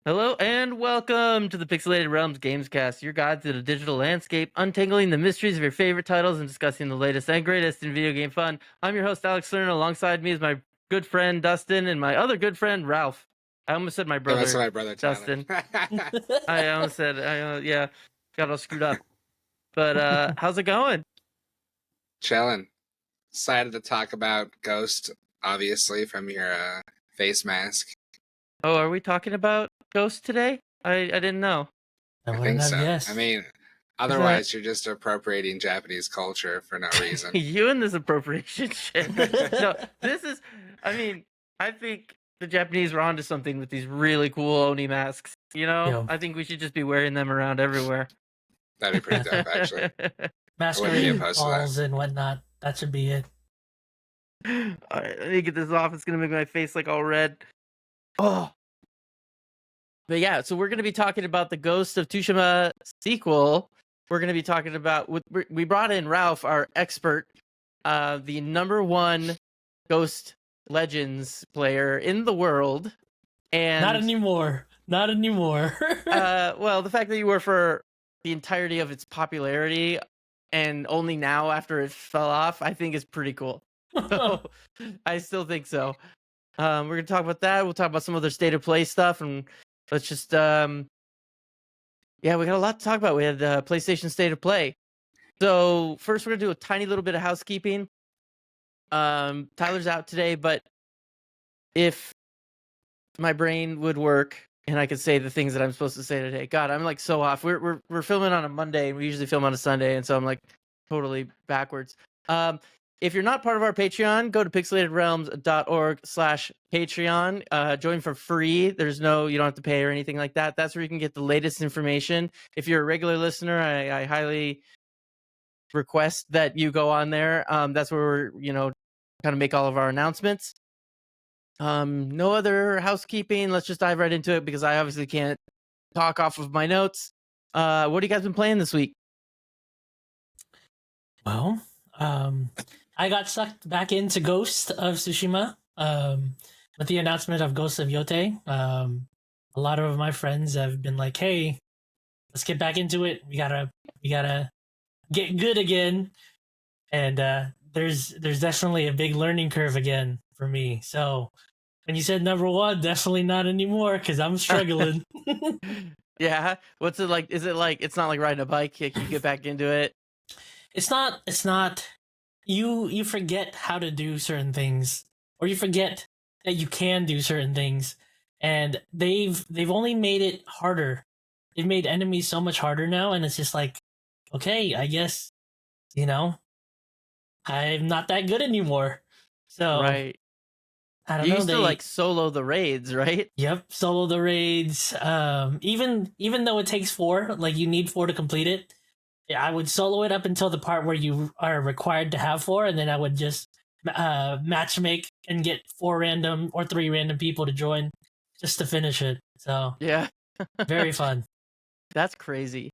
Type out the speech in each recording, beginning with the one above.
Hello and welcome to the Pixelated Realms Gamescast, your guide to the digital landscape, untangling the mysteries of your favorite titles and discussing the latest and greatest in video game fun. I'm your host, Alex Lerner. Alongside me is my good friend, Dustin, and my other good friend, Ralph. I almost said my brother, That's my brother, Tyler. Dustin. I almost said, yeah, got all screwed up. But how's it going? Chilling. Excited to talk about Ghost, obviously, from your face mask. Oh, are we talking about Ghost today? I didn't know. I think so. I mean, otherwise you're just appropriating Japanese culture for no reason. You and this appropriation shit. No, this is, I think the Japanese were onto something with these really cool Oni masks. I think we should just be wearing them around everywhere. That'd be pretty dope, actually. Masquerade balls and whatnot. That should be it. Alright, let me get this off. It's gonna make my face like all red. Oh. But yeah, so we're gonna be talking about the Ghost of Tsushima sequel. We're gonna be talking about. We brought in Ralph, our expert, the #1 Ghost Legends player in the world, and not anymore. Well, the fact that you were for the entirety of its popularity, and only now after it fell off, I think is pretty cool. So, I still think so. We're gonna talk about that. We'll talk about some other state of play stuff, and let's just yeah, we got a lot to talk about. We had PlayStation State of Play. So first, we're gonna do a tiny little bit of housekeeping. Tyler's out today, but if my brain would work and I could say the things that I'm supposed to say today, God, I'm like so off. We're filming on a Monday, and we usually film on a Sunday, and so I'm like totally backwards. If you're not part of our Patreon, go to pixelatedrealms.org/Patreon. Join for free. You don't have to pay or anything like that. That's where you can get the latest information. If you're a regular listener, I highly request that you go on there. That's where we're, kind of make all of our announcements. No other housekeeping. Let's just dive right into it because I obviously can't talk off of my notes. What have you guys been playing this week? Well, I got sucked back into Ghost of Tsushima with the announcement of Ghost of Yotai. A lot of my friends have been like, "Hey, let's get back into it. We gotta get good again." And there's definitely a big learning curve again for me. So when you said #1, definitely not anymore because I'm struggling. Yeah, what's it like? Is it like it's not like riding a bike? You get back into it. It's not. You forget how to do certain things, or you forget that you can do certain things, and they've only made it harder. They've made enemies so much harder now, and it's just like, okay, I guess, I'm not that good anymore. So right. I don't you know. used to like solo the raids, right? Yep, solo the raids. Even though it takes 4, like you need 4 to complete it. Yeah, I would solo it up until the part where you are required to have 4, and then I would just matchmake and get 4 random or 3 random people to join just to finish it. So yeah, very fun. That's crazy.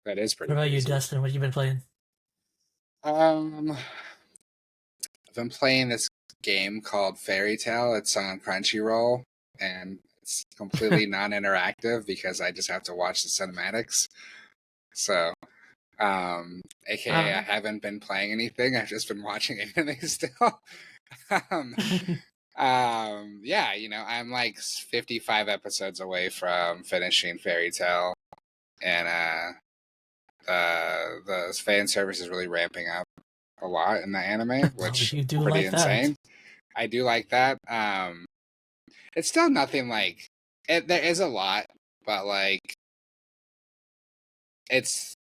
That is pretty. What about crazy. you, Dustin? What have you been playing? I've been playing this game called Fairy Tale. It's on Crunchyroll, and it's completely non-interactive because I just have to watch the cinematics. So, aka I haven't been playing anything. I've just been watching anything still. Yeah, I'm like 55 episodes away from finishing Fairy Tale, and the fan service is really ramping up a lot in the anime, which is pretty like insane. I do like that. It's still nothing like it. There is a lot, but like it's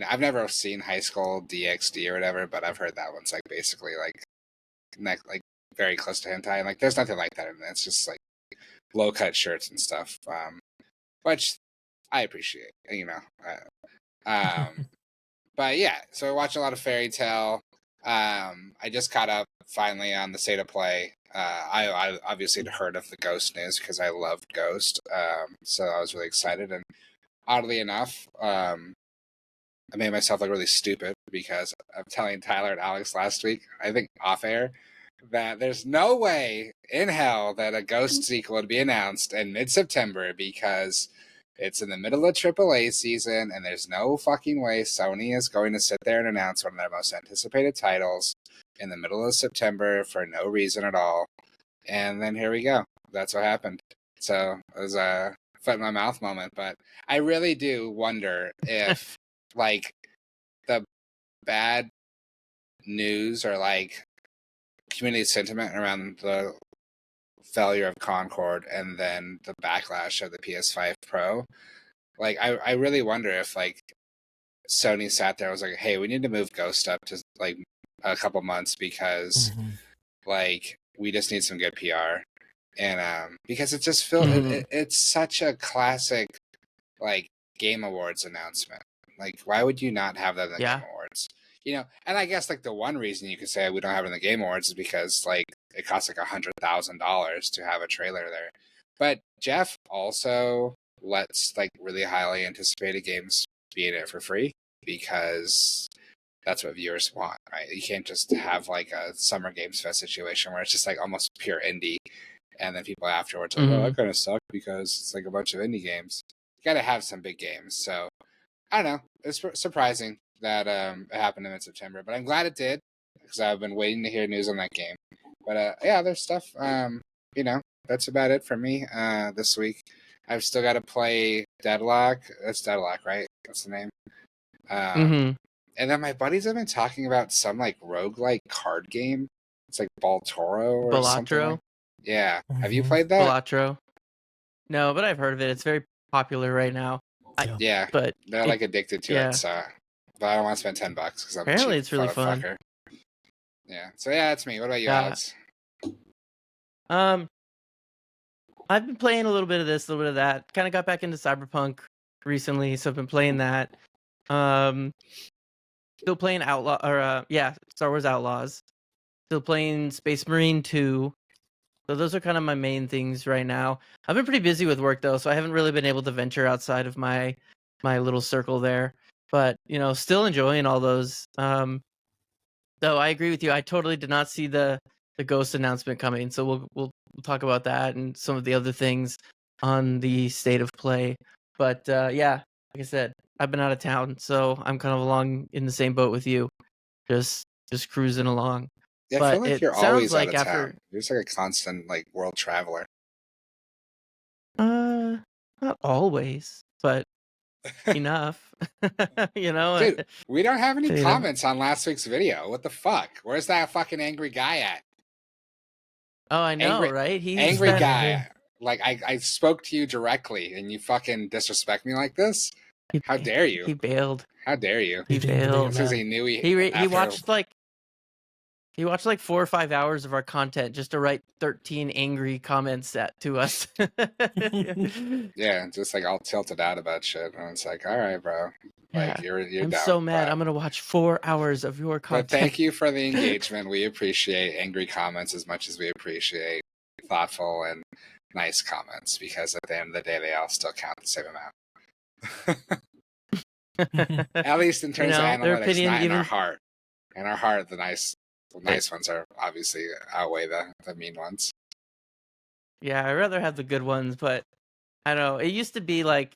I've never seen High School DxD or whatever, but I've heard that one's like basically like very close to hentai, and like there's nothing like that in it. It's just like low cut shirts and stuff, which I appreciate, But yeah, so I watch a lot of Fairy Tale. I just caught up finally on the State of Play. I obviously had heard of the Ghost news because I loved Ghost, so I was really excited. And oddly enough, I made myself look really stupid because I'm telling Tyler and Alex last week, I think off air, that there's no way in hell that a Ghost sequel would be announced in mid-September because it's in the middle of AAA season, and there's no fucking way Sony is going to sit there and announce one of their most anticipated titles in the middle of September for no reason at all. And then here we go. That's what happened. So it was a foot in my mouth moment, but I really do wonder if like the bad news or like community sentiment around the failure of Concord and then the backlash of the PS5 Pro, like I really wonder if like Sony sat there and was like, hey, we need to move Ghost up to like a couple months because like we just need some good PR. And because it just feels it's such a classic like Game Awards announcement. Like, why would you not have that in the Game Awards? You know, and I guess like the one reason you could say we don't have it in the Game Awards is because like it costs like $100,000 to have a trailer there. But Jeff also lets like really highly anticipated games be in it for free because that's what viewers want, right? You can't just have like a Summer Games Fest situation where it's just like almost pure indie. And then people afterwards are like, oh, that kind of sucked because it's like a bunch of indie games. You got to have some big games. So I don't know. It's surprising that it happened in mid-September, but I'm glad it did because I've been waiting to hear news on that game. But yeah, there's stuff. You know, that's about it for me this week. I've still got to play Deadlock. That's Deadlock, right? That's the name. And then my buddies have been talking about some like roguelike card game. It's like Baltoro or something. Balatro. Yeah. Have you played that? Balatro. No, but I've heard of it. It's very popular right now. Yeah, but they're like addicted to it. So, but I don't want to spend $10 because I'm apparently cheap it's really fun. Yeah. So yeah, that's me. What about you, Alex? I've been playing a little bit of this, a little bit of that. Kind of got back into Cyberpunk recently, so I've been playing that. Still playing Star Wars Outlaws. Still playing Space Marine 2. So those are kind of my main things right now. I've been pretty busy with work though, so I haven't really been able to venture outside of my little circle there. But you know, still enjoying all those. Though I agree with you, I totally did not see the Ghost announcement coming. So we'll talk about that and some of the other things on the state of play. But yeah, like I said, I've been out of town, so I'm kind of along in the same boat with you, just cruising along. Yeah, I feel like you're always out of town. You're just like a constant like world traveler. Not always, but enough. You know, dude, we don't have any comments on last week's video. What the fuck? Where's that fucking angry guy at? Oh, I know, right? He's angry guy. Like I spoke to you directly, and you fucking disrespect me like this. How dare you? He bailed. How dare you? He bailed because he knew he watched like 4 or 5 hours of our content just to write 13 angry comments to us. Yeah, just like all tilted out about shit, and it's like, all right, bro. Like you're I'm down, so mad. I'm gonna watch 4 hours of your content. But thank you for the engagement. We appreciate angry comments as much as we appreciate thoughtful and nice comments, because at the end of the day, they all still count the same amount. At least in terms of analytics, not in our heart. In our heart, the nice ones are obviously outweigh the mean ones. Yeah, I'd rather have the good ones, but I don't know. It used to be like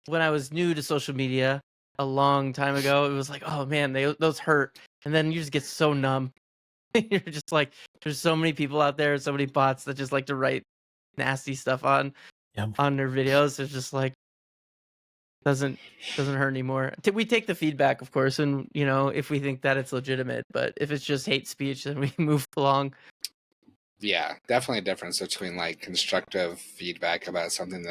when I was new to social media a long time ago, it was like, oh man, those hurt. And then you just get so numb. You're just like, there's so many people out there, so many bots that just like to write nasty stuff on their videos. It's just like doesn't hurt anymore. We take the feedback, of course, and you know, if we think that it's legitimate, but if it's just hate speech, then we move along. Yeah, definitely a difference between like constructive feedback about something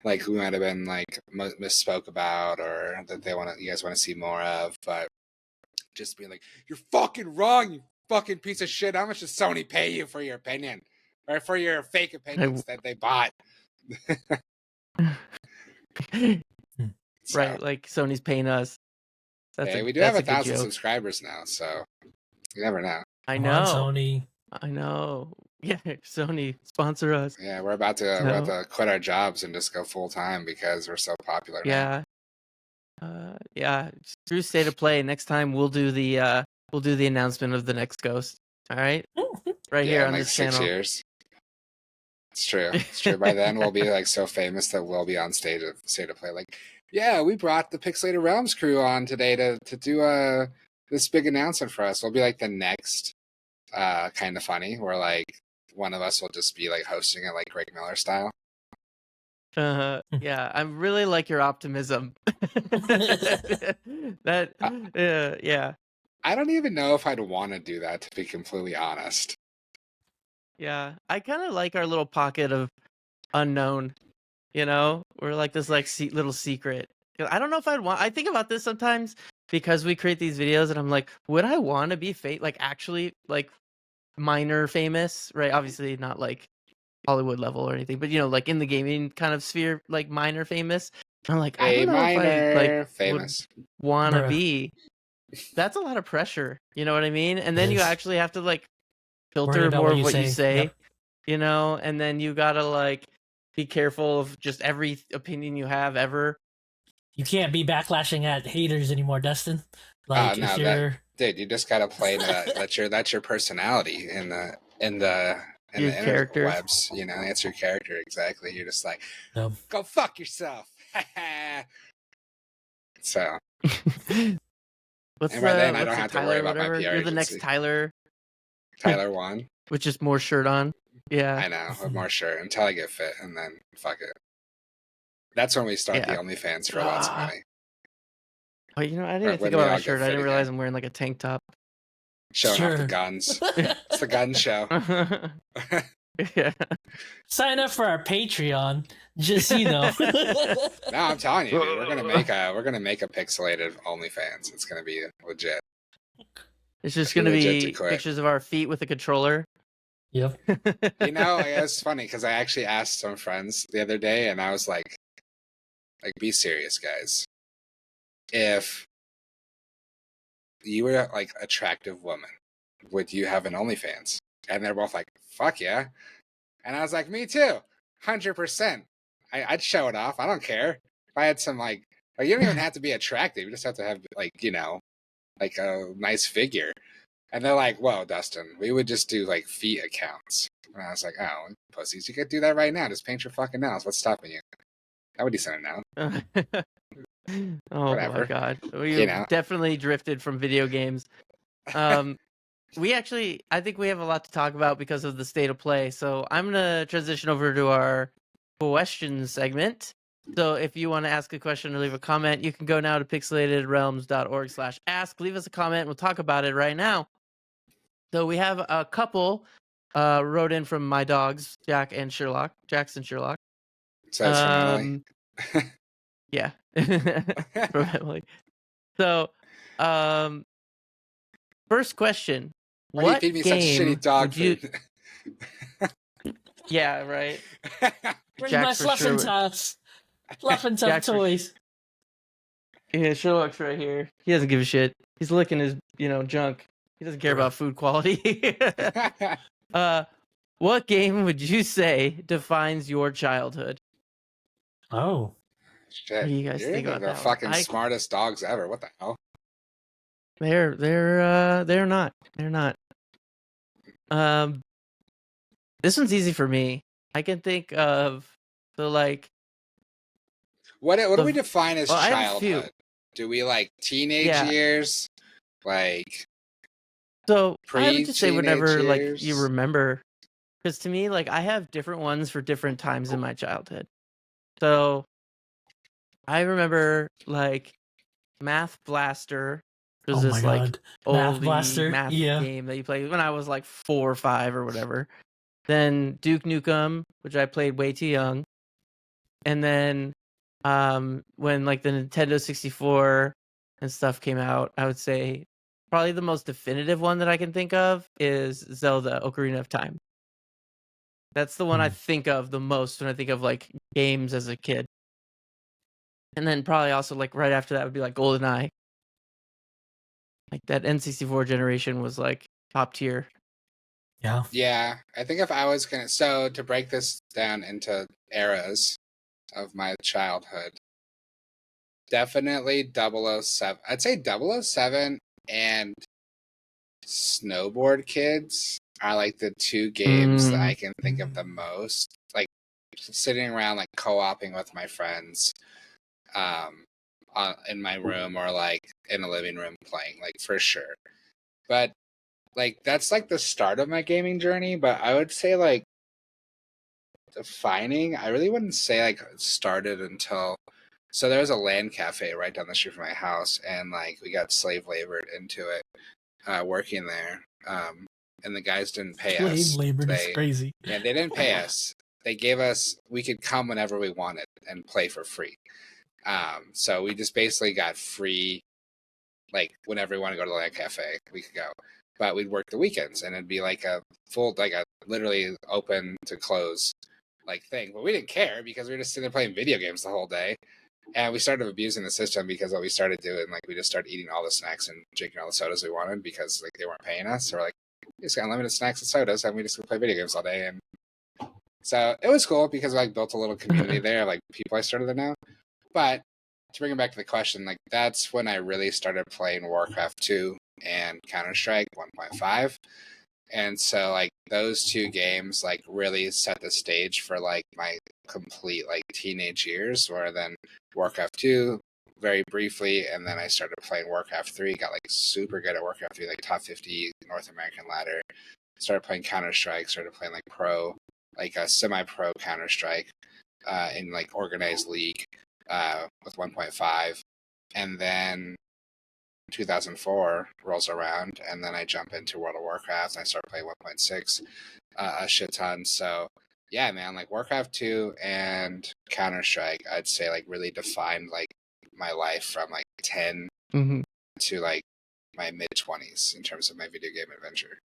like we might have been like misspoke about, or that you guys want to see more of, but just being like, you're fucking wrong, you fucking piece of shit. How much does Sony pay you for your opinion, or for your fake opinions that they bought? Right, like Sony's paying us. We do have 1,000 subscribers now, so you never know. I know. Sony. I know. Yeah, Sony, sponsor us. Yeah, we're about to quit our jobs and just go full time because we're so popular now. Yeah. Through State of Play, next time we'll do the announcement of the next Ghost. All right, right here Yeah, in on like this 6 years. It's true. It's true. By then we'll be like so famous that we'll be on stage at State of Play. Like, yeah, we brought the Pixelated Realms crew on today to do this big announcement for us. We'll be like the next kind of funny, where like one of us will just be like hosting it like Greg Miller style. Yeah, I really like your optimism. That, yeah, I don't even know if I'd want to do that, to be completely honest. yeah. I kind of like our little pocket of unknown. We're like this like little secret. I don't know if I'd want. I think about this sometimes because we create these videos, and I'm like, would I want to be like actually like minor famous? Right? Obviously not like Hollywood level or anything, but like in the gaming kind of sphere, like minor famous. I'm like, I A don't know if I like minor would famous. want to Bruh. be. That's a lot of pressure. You know what I mean? And then It you is. actually have to like Worry filter about more what of you what you say. say, and then you gotta like be careful of just every opinion you have ever. You can't be backlashing at haters anymore, Dustin. Like if No, you're dude, you just gotta play to that. That's your personality in the Your character. interwebs. That's your character exactly. You're just like, um, go fuck yourself. So, What's and by then I don't what's the have to worry Tyler about my whatever? PR You're the next agency. Tyler Tyler won. with just more shirt on. Yeah. I know, with more shirt until I get fit, and then fuck it. That's when we start the Yeah. OnlyFans for lots of money. Oh, I didn't Right, even when think we about my all get shirt. I fit didn't realize again. I'm wearing like a tank top. Showing off the Sure. guns. It's the gun show. Yeah. sign up for our Patreon, just so you know. No, I'm telling you, dude, we're gonna make a pixelated OnlyFans. It's gonna be legit. It's just If you're gonna legit to be quit. pictures of our feet with a controller. Yep. It's funny because I actually asked some friends the other day, and I was like, be serious, guys. If you were like attractive woman, would you have an OnlyFans? And they're both like, fuck yeah. And I was like, me too, 100%. I'd show it off. I don't care. If I had some like you don't even have to be attractive. You just have to have like like a nice figure. And they're like, whoa, Dustin, we would just do like feet accounts. And I was like, oh, pussies, you could do that right now. Just paint your fucking nails. What's stopping you? That would be something now. Oh Whatever. my god. We definitely drifted from video games. I think we have a lot to talk about because of the state of play. So I'm gonna transition over to our question segment. So if you want to ask a question or leave a comment, you can go now to pixelatedrealms.org/ask. Leave us a comment and we'll talk about it right now. So we have a couple wrote in from my dogs, Jackson Sherlock. Says from Emily. Yeah. From Emily. So first question. Why do you What feed me such game shitty dog would you... food? Yeah, right. Where's Jax my for fluff and sure. tops? Fluff and top Jax for- toys. Yeah, Sherlock's right here. He doesn't give a shit. He's licking his, junk. He doesn't care about food quality. What game would you say defines your childhood? Oh. Shit. What do you guys You're think about the that fucking one? smartest dogs ever. What the hell? They're not. They're not. This one's easy for me. I can think of the like. What do we define as I have a few. childhood? Do we like teenage Yeah. years? Like So I would just say whatever like years? you remember, because to me, like I have different ones for different times in my childhood. So I remember like Math Blaster. It was this like Math Blaster. math Yeah. game that you played when I was like 4 or 5 or whatever. Then Duke Nukem, which I played way too young. And then when like the Nintendo 64 and stuff came out, I would say probably the most definitive one that I can think of is Zelda Ocarina of Time. That's the one I think of the most when I think of like games as a kid. And then probably also like right after that would be like GoldenEye. Like that N64 generation was like top tier. Yeah. Yeah, I think if I was gonna, so to break this down into eras of my childhood, definitely 007. I'd say 007 and Snowboard Kids are like the two games that I can think of the most. Like sitting around like co-oping with my friends in my room or like in a living room playing, like for sure. But like that's like the start of my gaming journey. But I would say like defining, I really wouldn't say like it started until. So there was a LAN cafe right down the street from my house, and like we got slave labored into it, working there. And the guys didn't pay us. Slave labor is crazy. Yeah, they didn't pay us. They gave us, we could come whenever we wanted and play for free. So we just basically got free, like whenever we want to go to the LAN cafe, we could go. But we'd work the weekends, and it'd be like a full, like a literally open to close like thing. But we didn't care because we were just sitting there playing video games the whole day. And we started abusing the system because what we started doing, like we just started eating all the snacks and drinking all the sodas we wanted because like they weren't paying us. So we're like, we just got unlimited snacks and sodas, and we just play video games all day. And so it was cool because I like built a little community there, like people I started to know. But to bring it back to the question, like that's when I really started playing Warcraft 2 and Counter-Strike 1.5. And so like those two games like really set the stage for like my complete like teenage years, where then Warcraft 2 very briefly, and then I started playing Warcraft 3, got like super good at Warcraft 3, like top 50 North American ladder. Started playing Counter-Strike, started playing like pro, like a semi-pro Counter-Strike in like organized league with 1.5. And then 2004 rolls around, and then I jump into World of Warcraft and I start playing 1.6 a shit ton. So yeah, man, like Warcraft 2 and Counter-Strike, I'd say like really defined like my life from like 10 to like my mid 20s in terms of my video game adventure.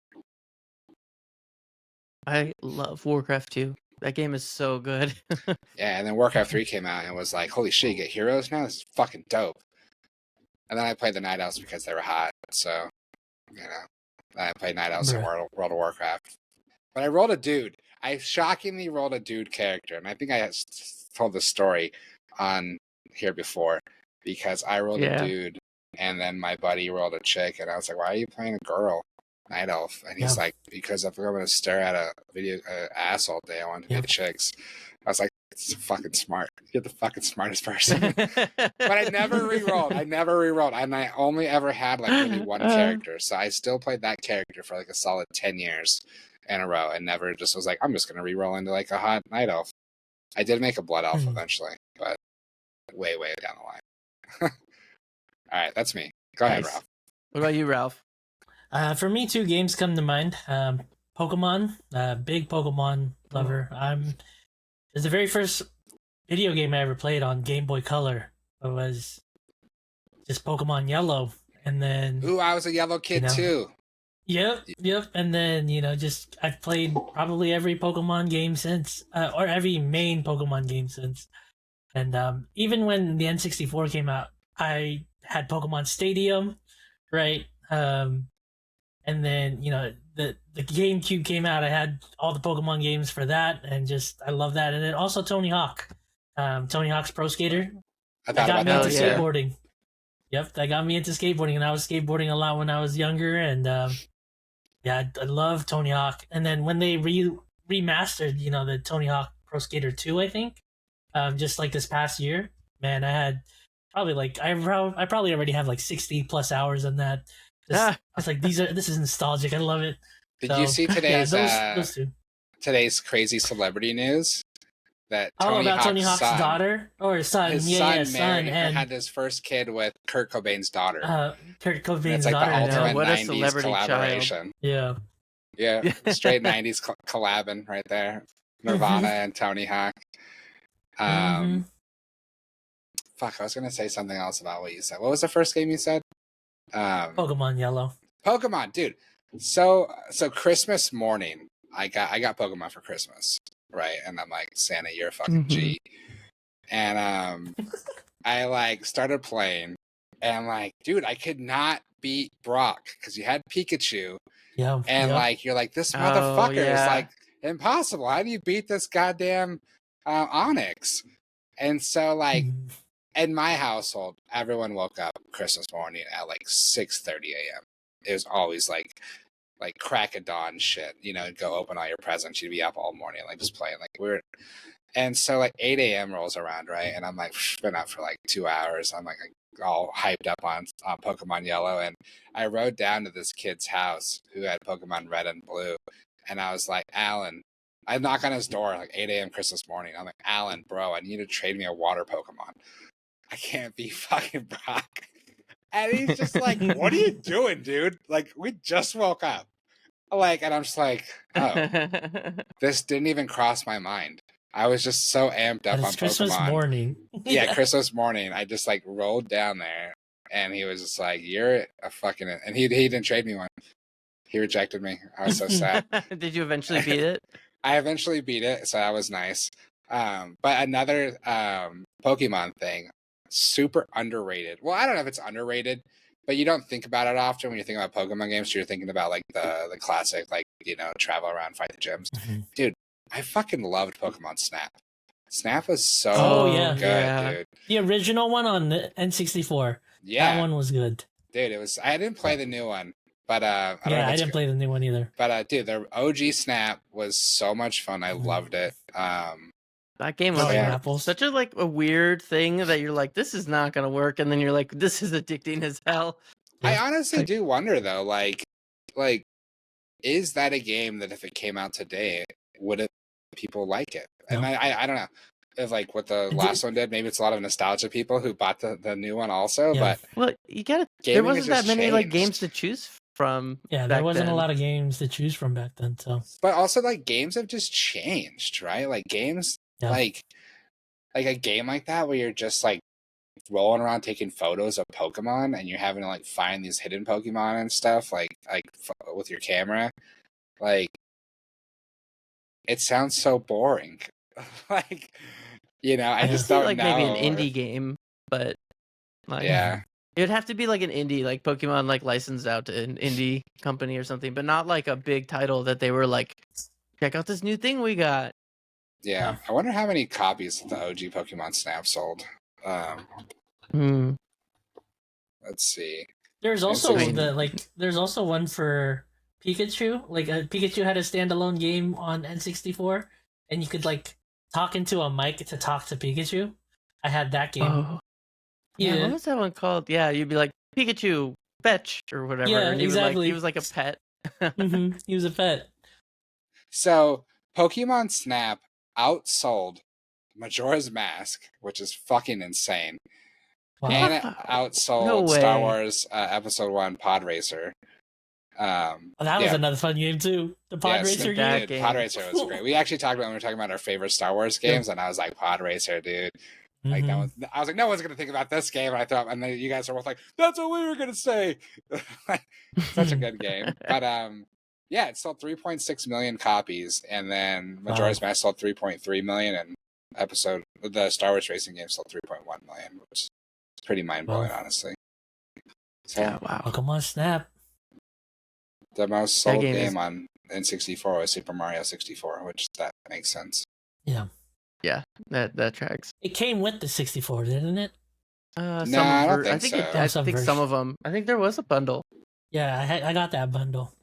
I love Warcraft 2. That game is so good. Yeah, and then Warcraft 3 came out and was like, holy shit, you get heroes now? This is fucking dope. And then I played the Night Elves because they were hot. So, you know, I played Night Elves in World of Warcraft. But I rolled a dude. I shockingly rolled a dude character. And I think I told the story on here before because I rolled a dude and then my buddy rolled a chick. And I was like, why are you playing a girl? Night Elf. And he's like, because if I'm going to stare at a video ass all day, I want to be chicks. I was like, it's fucking smart. You're the fucking smartest person. But I never re-rolled. And I only ever had like really one character. So I still played that character for like a solid 10 years in a row and never just was like, I'm just going to re-roll into like a hot Night Elf. I did make a Blood Elf eventually, but way, way down the line. All right, that's me. Go ahead, Ralph. What about you, Ralph? For me, two games come to mind. Pokemon, big Pokemon lover. It's the very first video game I ever played on Game Boy Color. It was just Pokemon Yellow, and then I was a yellow kid too. Yep. And then just I've played probably every Pokemon game since, or every main Pokemon game since. And even when the N64 came out, I had Pokemon Stadium, right? And then the GameCube came out. I had all the Pokemon games for that, and just I love that. And then also Tony Hawk, Tony Hawk's Pro Skater. That got me into skateboarding. Yep, that got me into skateboarding, and I was skateboarding a lot when I was younger. And I love Tony Hawk. And then when they remastered, the Tony Hawk Pro Skater 2, I think, just like this past year, man, I had probably I probably already have like 60 plus hours on that. It's like this is nostalgic. I love it. Did you see today's those two. Today's crazy celebrity news? That Tony Hawk's son, daughter or son? His son married and had his first kid with Kurt Cobain's daughter. Kurt Cobain's like daughter. The ultimate what 90s a celebrity collaboration. Child. Yeah, straight 90s collabing right there. Nirvana and Tony Hawk. Fuck, I was gonna say something else about what you said. What was the first game you said? Pokemon Yellow. Pokemon, dude. So Christmas morning, I got Pokemon for Christmas, right? And I'm like, Santa, you're a fucking G. And I like started playing, and I'm like, dude, I could not beat Brock because you had Pikachu. Yeah. And like you're like, this motherfucker is like impossible. How do you beat this goddamn Onyx? And so like in my household, everyone woke up Christmas morning at like 6:30 a.m. it was always like crack of dawn shit. You know, go open all your presents. You'd be up all morning, like just playing. Like we're and so like 8 a.m. rolls around, right? And I'm like been up for like 2 hours. I'm like all hyped up on Pokemon Yellow, and I rode down to this kid's house who had Pokemon Red and Blue, and I was like, Alan. I knock on his door like 8 a.m. Christmas morning. I'm like, Alan, bro, I need to trade me a water Pokemon. I can't be fucking Brock. And he's just like, what are you doing, dude? Like, we just woke up. Like, and I'm just like, oh, this didn't even cross my mind. I was just so amped up on Christmas Pokemon. morning. Yeah, Christmas morning. I just like rolled down there, and he was just like, "You're a fucking," and he didn't trade me one. He rejected me. I was so sad. Did you eventually beat it? I eventually beat it, so that was nice. But another Pokemon thing, super underrated. Well, I don't know if it's underrated, but you don't think about it often when you think about Pokemon games. So you're thinking about like the classic, like, you know, travel around, fight the gyms. Dude, I fucking loved Pokemon Snap. Snap was so good, dude. The original one on the N64. Yeah, that one was good. Dude, it was. I didn't play the new one, but I didn't play the new one either. But dude, the OG Snap was so much fun. I loved it. That game was such a like a weird thing that you're like, this is not gonna work, and then you're like, this is addicting as hell. I honestly do wonder though, like, is that a game that if it came out today, would it people like it? And I don't know if like what the last one did. Maybe it's a lot of nostalgia people who bought the new one also. But well, you gotta. There wasn't that many like games to choose from. Yeah, there wasn't a lot of games to choose from back then. So, but also like games have just changed, right? Like games, like a game like that where you're just like rolling around taking photos of Pokemon and you're having to like find these hidden Pokemon and stuff, like with your camera, like it sounds so boring. Like, you know, I just don't like know. Maybe an indie game, but like, it would have to be like an indie, like Pokemon, like licensed out to an indie company or something, but not like a big title that they were like, check out this new thing we got. Yeah, I wonder how many copies the OG Pokemon Snap sold. Let's see. There's also there's also one for Pikachu. Like Pikachu had a standalone game on N64, and you could like talk into a mic to talk to Pikachu. I had that game. Oh. Yeah, what was that one called? Yeah, you'd be like, Pikachu, fetch, or whatever. Yeah, and exactly. He was like a pet. He was a pet. So Pokemon Snap outsold Majora's Mask, which is fucking insane. Wow. And it outsold Star Wars Episode 1 Pod Racer. That was another fun game too. The Pod Racer game. Pod Racer was great. We actually talked about when we were talking about our favorite Star Wars games, and I was like, Pod Racer, dude. Like I was like, no one's gonna think about this game. And I thought, and then you guys are both like, that's what we were gonna say. Such a good game. But yeah, it sold 3.6 million copies, and then Majora's Mask sold 3.3 million, and the Star Wars racing game sold 3.1 million, which is pretty mind blowing, honestly. So, Pokemon Snap. The most sold game on N64 was Super Mario 64, which that makes sense. Yeah. Yeah, that tracks. It came with the 64, didn't it? No, I don't think so. I think some of them. I think there was a bundle. Yeah, I got that bundle.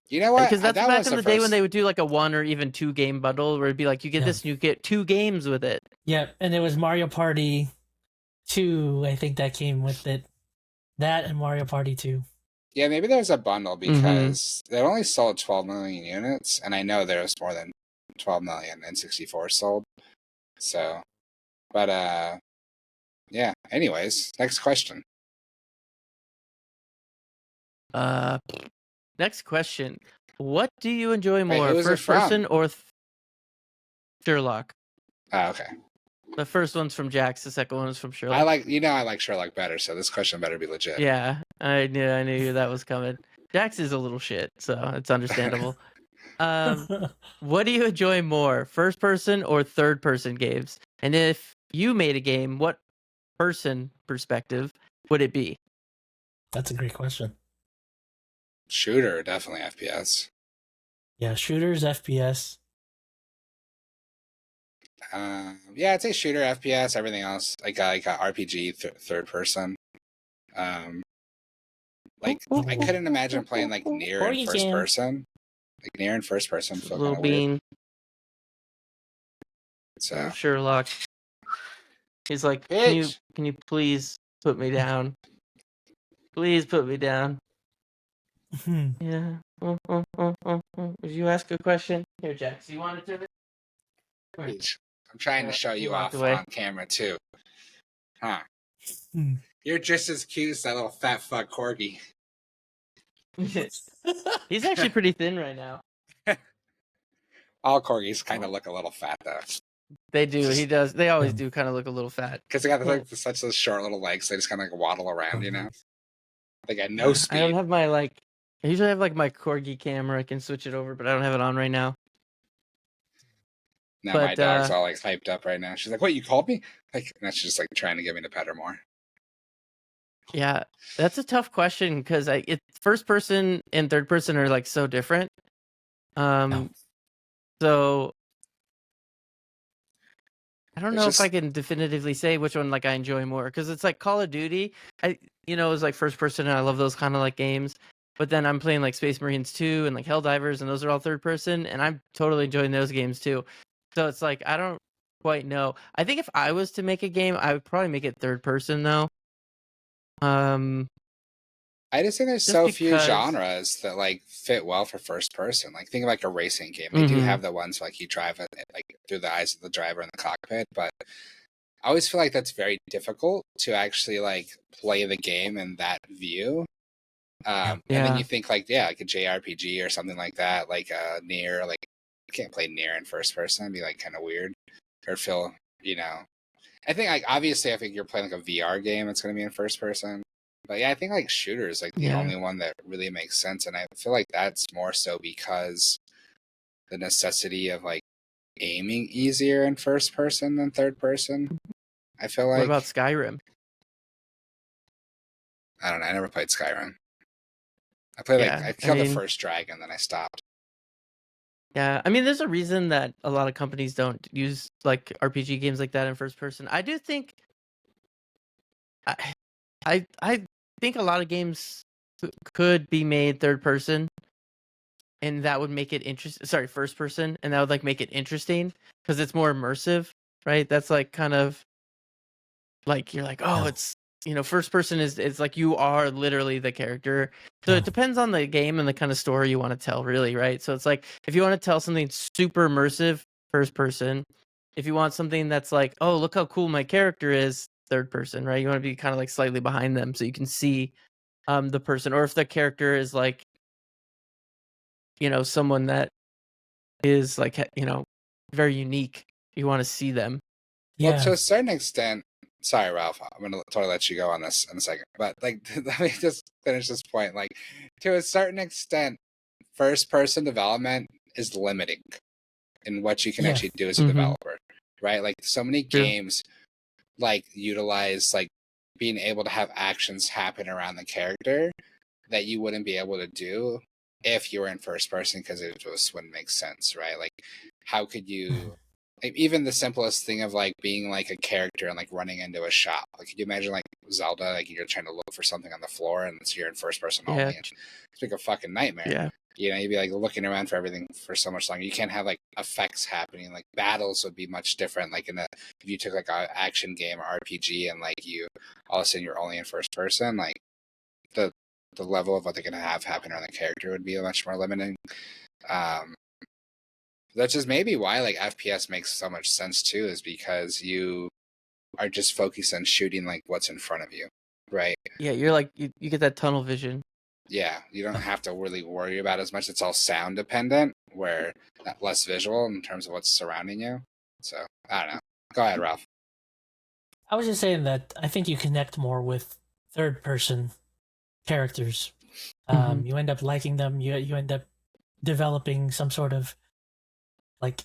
You know what? Because that's back in the day when they would do like a 1 or even 2 game bundle, where it'd be like, you get this and you get 2 games with it. Yeah, and there was Mario Party 2, I think that came with it. That and Mario Party 2. Yeah, maybe there's a bundle because they only sold 12 million units, and I know there was more than 12 million N64 sold. So, but yeah. Anyways, next question. Next question. What do you enjoy more, first person or Sherlock? Oh, okay. The first one's from Jax. The second one is from Sherlock. I like Sherlock better, so this question better be legit. Yeah, I knew that was coming. Jax is a little shit, so it's understandable. What do you enjoy more, first person or third person games? And if you made a game, what person perspective would it be? That's a great question. Shooter, definitely FPS. Yeah, shooters, FPS. Yeah, I'd say shooter, FPS, everything else. I got RPG, third person. Like, I couldn't imagine playing like Nier in Corgi first cam. person. Like Nier in first person Just a feel little kind of weird. bean. So Sherlock. He's like, Bitch. can you please put me down? Please put me down. Yeah. Would you ask a question? Here, Jax, you want it to? Bitch. I'm trying to show He you walked off away. on camera too. Huh. You're just as cute as that little fat fuck corgi. He's actually pretty thin right now. All corgis kind of look a little fat though. They do. He does. They always Yeah. do kind of look a little fat. Because they got like such those short little legs, they just kind of like waddle around, you know. They got no speed. I don't have my I usually have like my corgi camera. I can switch it over, but I don't have it on right now. Now But, my dog's all like hyped up right now. She's like, "What? You called me?" Like, and that's just like trying to get me to pet her more. Yeah, that's a tough question because it's first person and third person are like so different. So I don't know if I can definitively say which one like I enjoy more because it's like Call of Duty. It's like first person and I love those kind of like games. But then I'm playing like Space Marines 2 and like Helldivers and those are all third person and I'm totally enjoying those games too. So it's like I don't quite know. I think if I was to make a game, I would probably make it third person though. I just think there's so few genres that like fit well for first person. Like think of like a racing game. They do have the ones like you drive it like through the eyes of the driver in the cockpit, but I always feel like that's very difficult to actually like play the game in that view. And then you think like like a JRPG or something like that, like Nier. Like you can't play Nier in first person; it'd be like kind of weird, or feel I think like obviously I think you're playing like a VR game. It's going to be in first person. But yeah, I think like shooter is like the only one that really makes sense, and I feel like that's more so because the necessity of like aiming easier in first person than third person. I feel like. What about Skyrim? I don't know. I never played Skyrim. I played I killed the first dragon, then I stopped. Yeah, I mean, there's a reason that a lot of companies don't use like RPG games like that in first person. I do think, I think a lot of games could be made third person, and that would make it interesting. Sorry, first person, and that would like make it interesting because it's more immersive, right? That's like kind of like you're like, oh, it's first person is like you are literally the character. So it depends on the game and the kind of story you want to tell, really, right? So it's like if you want to tell something super immersive, first person. If you want something that's like, oh, look how cool my character is, third person, right? You want to be kind of like slightly behind them so you can see the person, or if the character is like, someone that is like, very unique, you want to see them. Well, to a certain extent. Sorry, Ralph. I'm gonna totally let you go on this in a second, but like, let me just finish this point. Like, to a certain extent, first-person development is limiting in what you can actually do as a developer, right? Like, so many games like utilize like being able to have actions happen around the character that you wouldn't be able to do if you were in first person because it just wouldn't make sense, right? Like, how could you? Even the simplest thing of like being like a character and like running into a shop. Like, could you imagine like Zelda, like you're trying to look for something on the floor and so you're in first person only? And it's like a fucking nightmare. Yeah. You'd be like looking around for everything for so much longer. You can't have like effects happening. Like battles would be much different. Like if you took like an action game or RPG and like you all of a sudden you're only in first person, like the level of what they can have happen on the character would be much more limiting. That's just maybe why like FPS makes so much sense too, is because you are just focused on shooting like what's in front of you, right? Yeah, you're like you get that tunnel vision. Yeah, you don't have to really worry about as much. It's all sound dependent, where less visual in terms of what's surrounding you. So I don't know. Go ahead, Ralph. I was just saying that I think you connect more with third person characters. You end up liking them. You end up developing some sort of like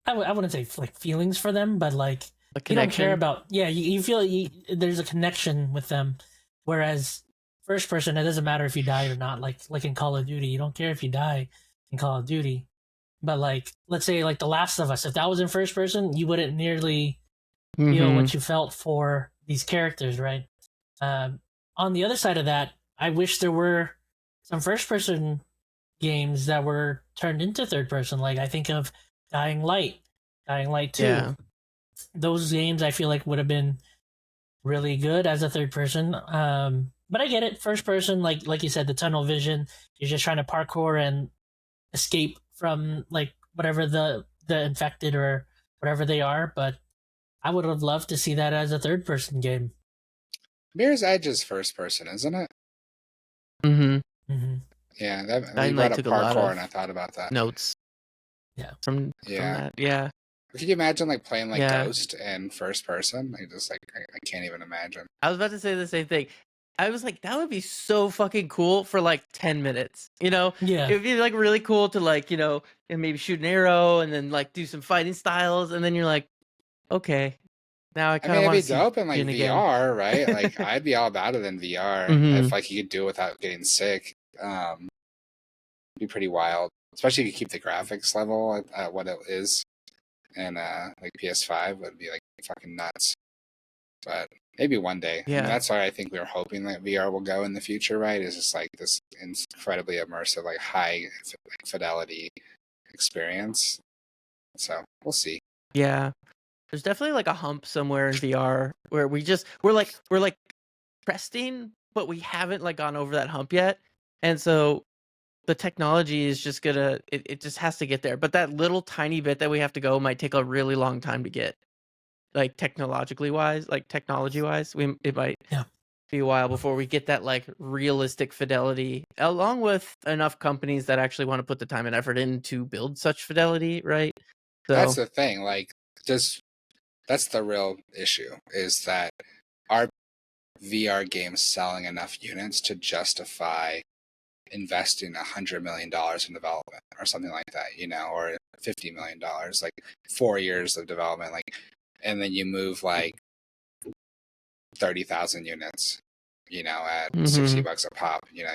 I wouldn't say like feelings for them, but like you don't care about. Yeah, you feel there's a connection with them. Whereas first person, it doesn't matter if you die or not. Like in Call of Duty, you don't care if you die in Call of Duty. But like, let's say like The Last of Us, if that was in first person, you wouldn't nearly feel what you felt for these characters, right? on the other side of that, I wish there were some first person games that were turned into third person. Like I think of Dying Light, Dying Light 2. Yeah. Those games I feel like would have been really good as a third person. But I get it, first person, like you said, the tunnel vision. You're just trying to parkour and escape from like whatever the infected or whatever they are. But I would have loved to see that as a third person game. Mirror's Edge is first person, isn't it? Mm-hmm. Mm-hmm. Yeah, that you Dying brought Light up took a lot parkour, of and I thought about that. notes. Yeah. From Yeah. that. Yeah. Could you imagine like playing like Yeah. Ghost in first person? I can't even imagine. I was about to say the same thing. I was like, that would be so fucking cool for like 10 minutes. You know? Yeah. It would be like really cool to like, you know, and maybe shoot an arrow and then like do some fighting styles. And then you're like, okay, now I I kind mean, of it'd want be to see dope in like Jin again. VR, right? Like I'd be all about it in VR Mhm. if like you could do it without getting sick. It'd be pretty wild, especially if you keep the graphics level at what it is, and like PS5 would be like fucking nuts. But maybe one day. I mean, Yeah. that's why I think we're hoping that VR will go in the future, right? Is just like this incredibly immersive, like high fidelity experience. So we'll see. Yeah. There's definitely like a hump somewhere in VR where we're like cresting, but we haven't like gone over that hump yet. And so the technology is just gonna it just has to get there. But that little tiny bit that we have to go might take a really long time to get. Like technology wise, it might Yeah. be a while before we get that like realistic fidelity, along with enough companies that actually want to put the time and effort in to build such fidelity, right? So That's the thing. Like, that's the real issue, is that are VR games selling enough units to justify investing $100 million in development or something like that, you know, or $50 million, like 4 years of development, like, and then you move like 30,000 units, you know, at $60 a pop, you know,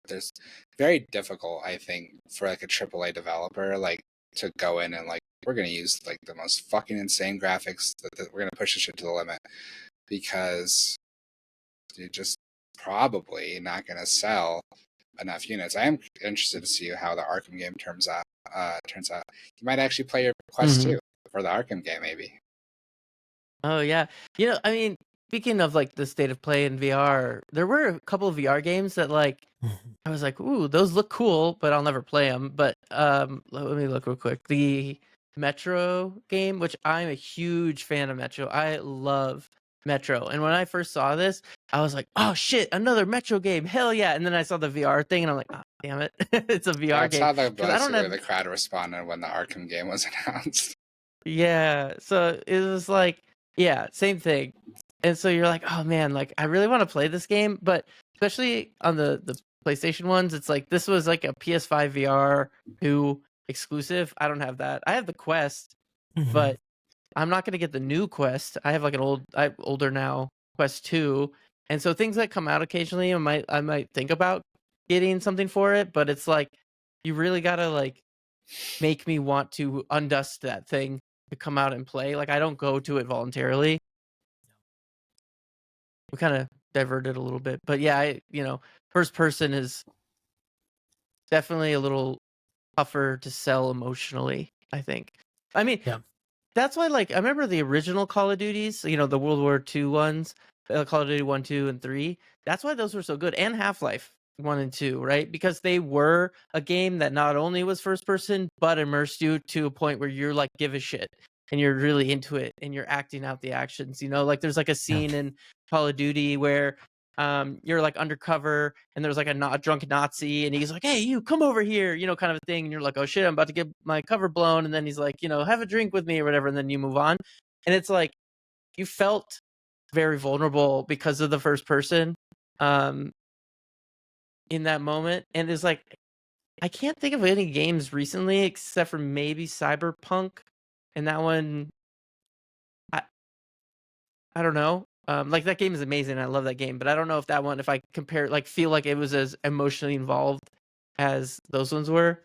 there's very difficult, I think, for like a AAA developer, like to go in and like, we're going to use like the most fucking insane graphics that we're going to push this shit to the limit, because you're just probably not going to sell enough units. I am interested to see how the Arkham game turns out. You might actually play your Quest 2 for the Arkham game, maybe. Oh yeah, you know, I mean, speaking of like the state of play in VR, there were a couple of VR games that like I was like, ooh, those look cool, but I'll never play them. But let me look real quick. The Metro game, which I'm a huge fan of Metro. I love Metro. And when I first saw this, I was like, oh shit, another Metro game. Hell yeah. And then I saw the VR thing and I'm like, oh, damn it. It's a VR That's game. how the 'Cause I don't have the crowd responded when the Arkham game was announced. Yeah, so it was like, yeah, same thing. And so you're like, oh man, like I really want to play this game, but especially on the PlayStation ones, it's like this was like a PS5 VR 2 exclusive. I don't have that. I have the Quest, but I'm not gonna get the new Quest. I have like I'm older now, Quest 2. And so things that come out occasionally, I might think about getting something for it, but it's like you really gotta like make me want to undust that thing to come out and play. Like I don't go to it voluntarily. We kind of diverted a little bit, but yeah, first person is definitely a little tougher to sell emotionally, I think. I mean, Yeah. that's why like I remember the original Call of Duties, the World War II ones, Call of Duty 1, 2, and 3. That's why those were so good, and Half-Life 1 and 2, right? Because they were a game that not only was first person, but immersed you to a point where you're like give a shit and you're really into it and you're acting out the actions. Like there's like a scene in Call of Duty where you're like undercover and there's like a drunk Nazi and he's like, hey, you come over here, kind of a thing. And you're like, oh shit, I'm about to get my cover blown. And then he's like, have a drink with me or whatever. And then you move on. And it's like, you felt very vulnerable because of the first person in that moment. And it's like, I can't think of any games recently except for maybe Cyberpunk. And that one, I don't know. Like that game is amazing. I love that game, but I don't know if that one, if I compare, like feel like it was as emotionally involved as those ones were.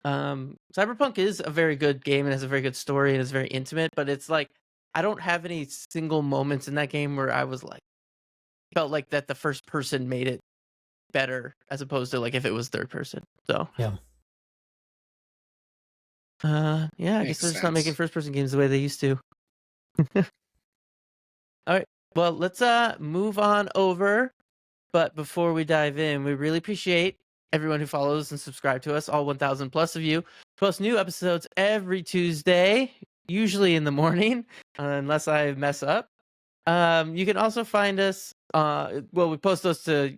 Cyberpunk is a very good game and has a very good story and is very intimate, but it's like I don't have any single moments in that game where I was like, felt like that the first person made it better as opposed to like if it was third person. So Yeah. I Makes guess they're just not making sense. first person games the way they used to. All right. Well, let's move on over. But before we dive in, we really appreciate everyone who follows and subscribe to us, all 1,000 plus of you. Post new episodes every Tuesday, usually in the morning, unless I mess up. You can also find us. We post those to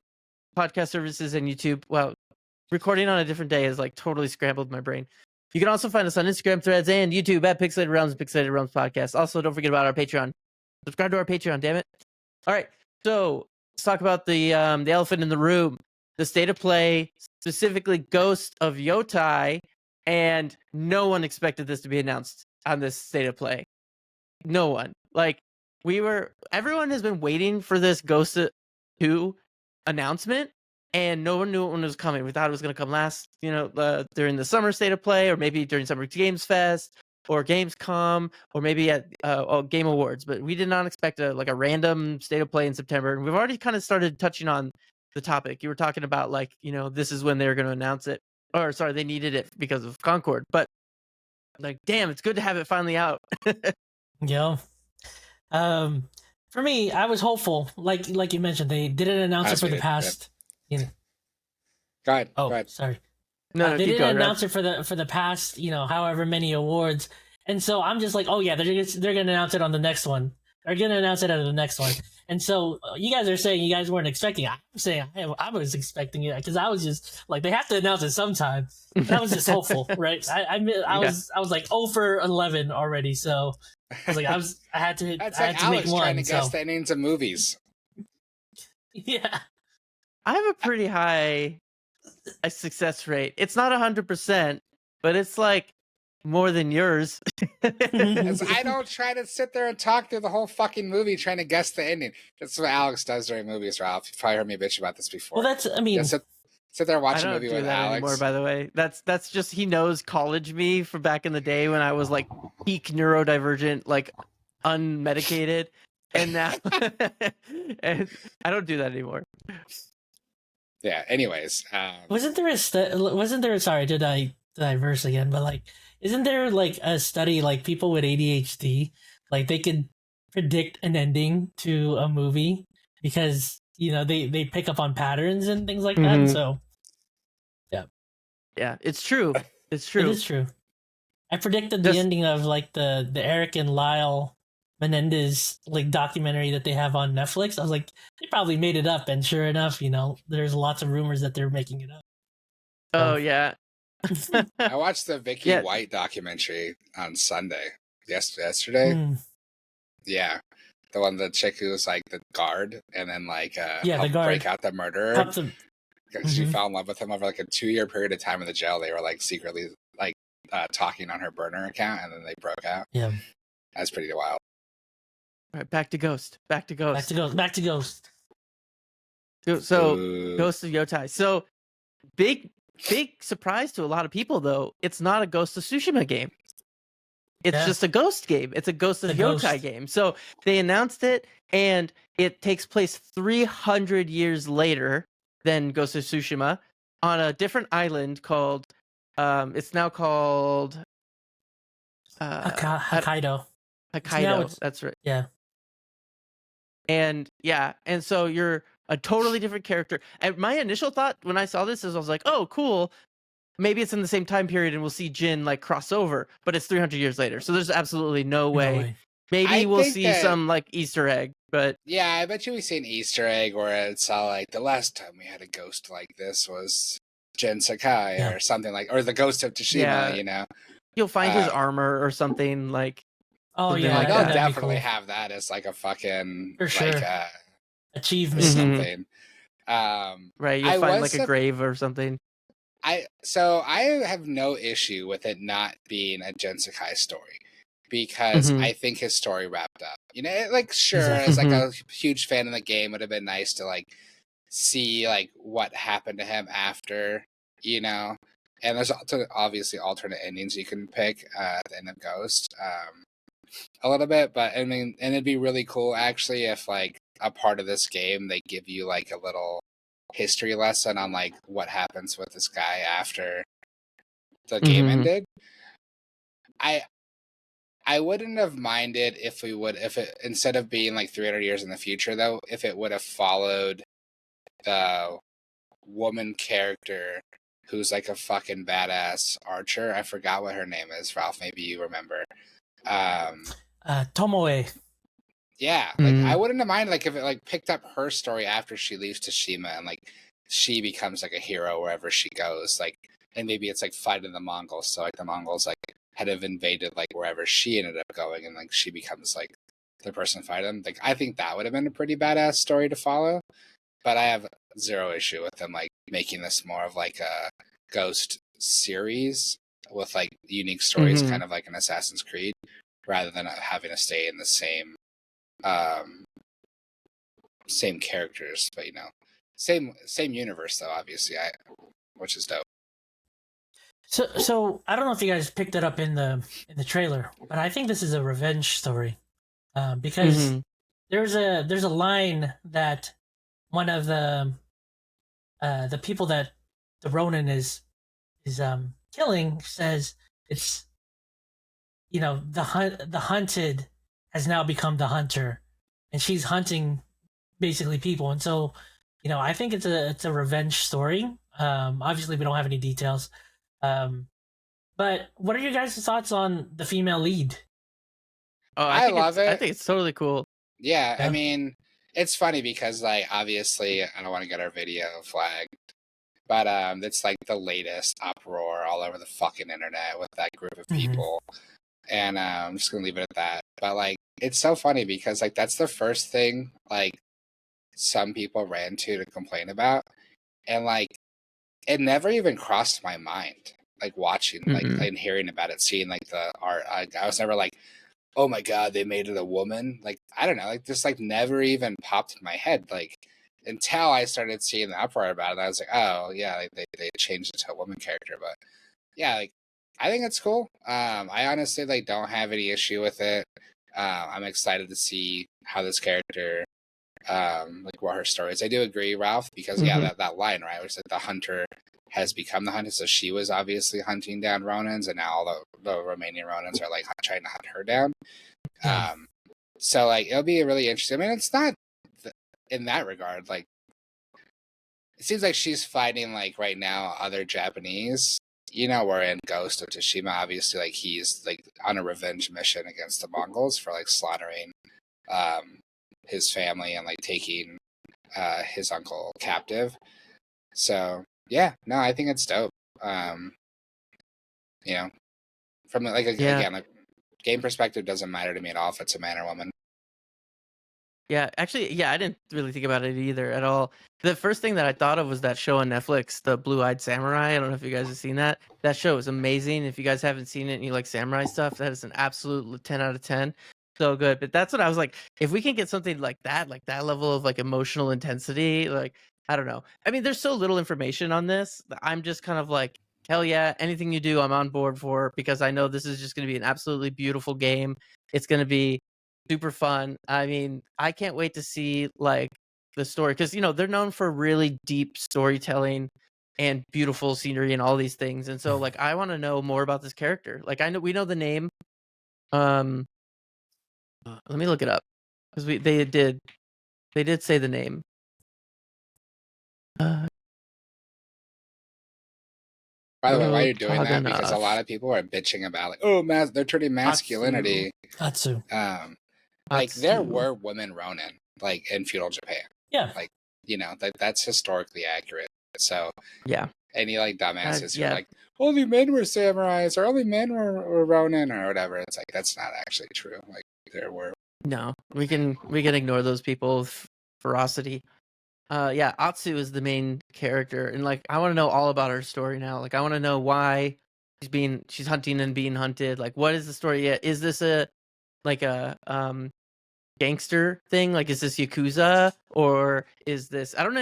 podcast services and YouTube. Well, recording on a different day has like totally scrambled my brain. You can also find us on Instagram, Threads, and YouTube at Pixelated Realms, Pixelated Realms Podcast. Also, don't forget about our Patreon. Subscribe to our Patreon, damn it. All right, so let's talk about the elephant in the room, the state of play, specifically Ghost of Yotai, and no one expected this to be announced on this state of play. No one. Like everyone has been waiting for this Ghost 2 announcement, and no one knew when it was coming. We thought it was going to come during the summer state of play, or maybe during Summer Games Fest, or Gamescom, or maybe at Game Awards. But we did not expect a random state of play in September. And we've already kind of started touching on the topic. You were talking about this is when they were going to announce it, or sorry, they needed it because of Concord. But damn, it's good to have it finally out. Yeah. For me, I was hopeful. Like you mentioned, they didn't announce it for the past. Go ahead. Oh, go ahead. sorry. No, they keep didn't going, announce it for the past, however many awards, and so I'm just like, oh yeah, they're gonna announce it on the next one. They're gonna announce it at the next one. And so you guys are saying you guys weren't expecting it. I'm saying I was expecting it because I was just like, they have to announce it sometime. And I was just hopeful, right? I was like 0 for 11 already, so I was like, I had to That's I like had to Alex make one. trying to guess So the endings of movies. yeah. I have a pretty high success rate. It's not 100%, but it's like more than yours. I don't try to sit there and talk through the whole fucking movie trying to guess the ending. That's what Alex does during movies, Ralph. You've probably heard me bitch about this before. Well, Sit there and watch I a don't movie do with that Alex. anymore, by the way. That's just, he knows college me from back in the day when I was like peak neurodivergent, like unmedicated, and now and I don't do that anymore. Yeah. Anyways, wasn't there sorry, did I diverse again, but like, isn't there like a study, like people with ADHD, like they could predict an ending to a movie because they pick up on patterns and things like that. So yeah, it's true. It's true. It is true. I predicted the ending of like the Eric and Lyle Menendez like documentary that they have on Netflix. I was like, they probably made it up, and sure enough, there's lots of rumors that they're making it up. Oh yeah. I watched the Vicky White documentary on Sunday. Yesterday. Yeah. The one, the chick who was like the guard and then helped break out the murderer. She fell in love with him over like a 2-year period of time in the jail. They were like secretly like talking on her burner account, and then they broke out. Yeah. That's pretty wild. All right, back to Ghost. Back to Ghost. So Ghost of Yotai. So big surprise to a lot of people, though. It's not a Ghost of Tsushima game. It's just a Ghost game. It's a Ghost of Yotai game. So they announced it, and it takes place 300 years later than Ghost of Tsushima on a different island called. It's now called Hokkaido. Hokkaido. That's right. Yeah. And so you're a totally different character. And my initial thought when I saw this is I was like, oh, cool. Maybe it's in the same time period and we'll see Jin like cross over, but it's 300 years later. So there's absolutely no way. Maybe we'll see some like Easter egg, but yeah, I bet you we see an Easter egg where it's all like the last time we had a ghost like this was Jin Sakai or something or the Ghost of Tsushima, You'll find his armor or something like. Oh something yeah, like they'll that. definitely have that as like a fucking for sure. Achievement or something. Right, you'll find like a grave or something. I have no issue with it not being a Jin Sakai story because I think his story wrapped up. Sure, as like a huge fan of the game, would have been nice to like see like what happened to him after, and there's obviously alternate endings you can pick at the end of Ghost, a little bit, but I mean, and it'd be really cool actually if like a part of this game, they give you like a little history lesson on like what happens with this guy after the game ended. I wouldn't have minded if it instead of being like 300 years in the future though, if it would have followed the woman character who's like a fucking badass archer. I forgot what her name is, Ralph. Maybe you remember. Tomoe. Yeah, like I wouldn't have minded like if it like picked up her story after she leaves Tsushima and like she becomes like a hero wherever she goes. Like, and maybe it's like fighting the Mongols. So like the Mongols like had have invaded like wherever she ended up going, and like she becomes like the person fighting them. Like I think that would have been a pretty badass story to follow. But I have zero issue with them like making this more of like a Ghost series with like unique stories, kind of like an Assassin's Creed, rather than having to stay in the same characters, but you know, same universe though, obviously, which is dope. So I don't know if you guys picked it up in the trailer, but I think this is a revenge story, because there's a line that one of the people that the Ronin is killing says, it's, you know, the hunted has now become the hunter, and she's hunting basically people. And so, you know, I think it's a revenge story. Obviously we don't have any details, but what are your guys' thoughts on the female lead? Oh, I love it. I think it's totally cool. Yeah, I mean, it's funny because like obviously I don't want to get our video flagged, but it's like the latest uproar all over the fucking internet with that group of people. And I'm just gonna leave it at that. But like it's so funny because like that's the first thing like some people ran to complain about, and like it never even crossed my mind like watching like and hearing about it, seeing like the art. I was never like, oh my god, they made it a woman. Like I don't know, like this like never even popped in my head like until I started seeing the uproar about it. I was like, oh yeah, like, they changed it to a woman character. But yeah, like I think it's cool. I honestly like don't have any issue with it. I'm excited to see how this character like what her story is. I do agree, Ralph, because yeah, that line, right, which like the hunter has become the hunter. So she was obviously hunting down Ronins, and now all the remaining Ronins are like trying to hunt her down. So like it'll be really interesting. I mean, it's not in that regard like it seems like she's fighting like right now other Japanese. You know, we're in Ghost of Tsushima. Obviously, like he's like on a revenge mission against the Mongols for like slaughtering his family and like taking his uncle captive. So yeah, no, I think it's dope. You know, from like again, like game perspective doesn't matter to me at all if it's a man or woman. Yeah, actually, yeah, I didn't really think about it either at all. The first thing that I thought of was that show on Netflix, The Blue-Eyed Samurai. I don't know if you guys have seen that. That show is amazing. If you guys haven't seen it and you like samurai stuff, that is an absolute 10 out of 10. So good. But that's what I was like, if we can get something like that level of like emotional intensity, like, I don't know. I mean, there's so little information on this. I'm just kind of like, hell yeah, anything you do, I'm on board for, because I know this is just going to be an absolutely beautiful game. It's going to be super fun. I mean, I can't wait to see like the story, because you know they're known for really deep storytelling and beautiful scenery and all these things. And so like I want to know more about this character. Like we know the name. Let me look it up, because they did say the name. By the way, why are you doing that? Because a lot of people are bitching about like, oh, they're turning masculinity. Atsu. Like there were women Ronin, like in feudal Japan. Yeah. Like, you know, that's historically accurate. So yeah, any like dumbasses who are like, only men were samurais or only men were Ronin or whatever. It's like that's not actually true. Like there were. No, we can ignore those people with ferocity. Yeah, Atsu is the main character, and like I want to know all about her story now. Like I want to know why she's hunting and being hunted. Like what is the story? Yeah, is this a gangster thing? Like is this Yakuza, or is this I don't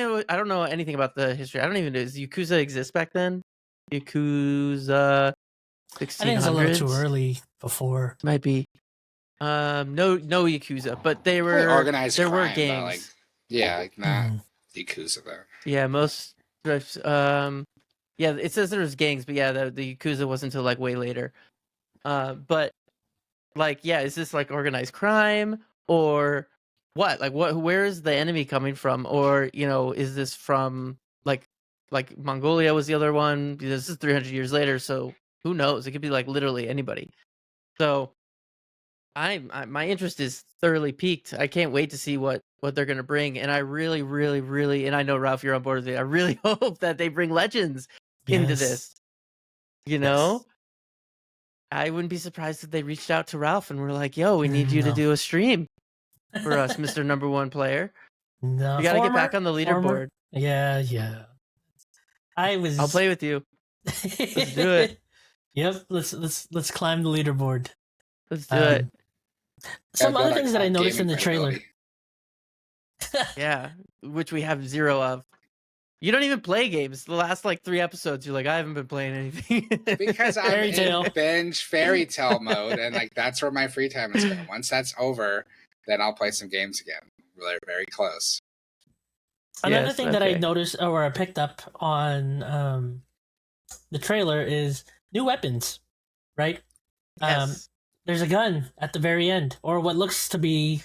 know anything about the history. I don't even know, does Yakuza exist back then? Yakuza 1600s? I think it's a little too early before. Might be. No Yakuza, but Probably organized there were crime, but like, games. yeah, like not Mhm. Yakuza though. Yeah, most strips. Yeah, it says there was gangs, but yeah, the Yakuza wasn't until like way later. But like, yeah, is this like organized crime or what? Like, what? Where is the enemy coming from? Or is this from like Mongolia was the other one? This is 300 years later, so who knows? It could be like literally anybody. So my interest is thoroughly piqued. I can't wait to see what they're gonna bring, and I really, really, really, and I know Ralph, you're on board with it. I really hope that they bring Legends into Yes. this. You Yes. know, I wouldn't be surprised if they reached out to Ralph and were like, "Yo, we need you to No. do a stream for us, Mister Number One Player. No, You got to get back on the leaderboard. Yeah. I'll play with you. Let's do it. Yep, let's climb the leaderboard. Let's do it. Some Gotta other build things that I our noticed in the gaming trailer. credibility. Yeah, which we have zero of. You don't even play games. The last like 3 episodes, you're like, I haven't been playing anything. Because I'm Fairy tale. in binge fairy tale mode, and like that's where my free time is going. Once that's over, then I'll play some games again. Really, very close. Another Yes, thing that I okay. noticed or I picked up on the trailer is new weapons, right? Yes. There's a gun at the very end, or what looks to be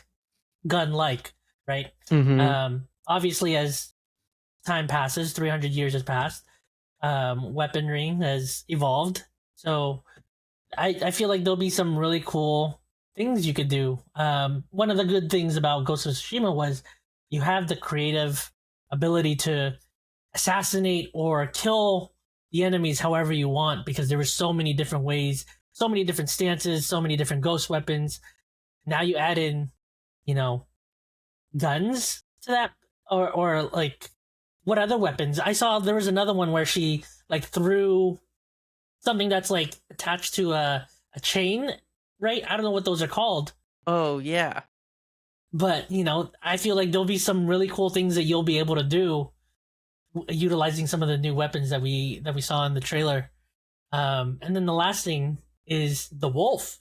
gun-like, right? Mhm. Obviously, as time passes, 300 years has passed, weaponry has evolved. So I feel like there'll be some really cool things you could do. One of the good things about Ghost of Tsushima was you have the creative ability to assassinate or kill the enemies however you want, because there were so many different ways, so many different stances, so many different ghost weapons. Now you add in, guns to that, or like what other weapons? I saw there was another one where she like threw something that's like attached to a chain, right? I don't know what those are called, Oh yeah. but I feel like there'll be some really cool things that you'll be able to do utilizing some of the new weapons that we saw in the trailer. And then the last thing is the wolf.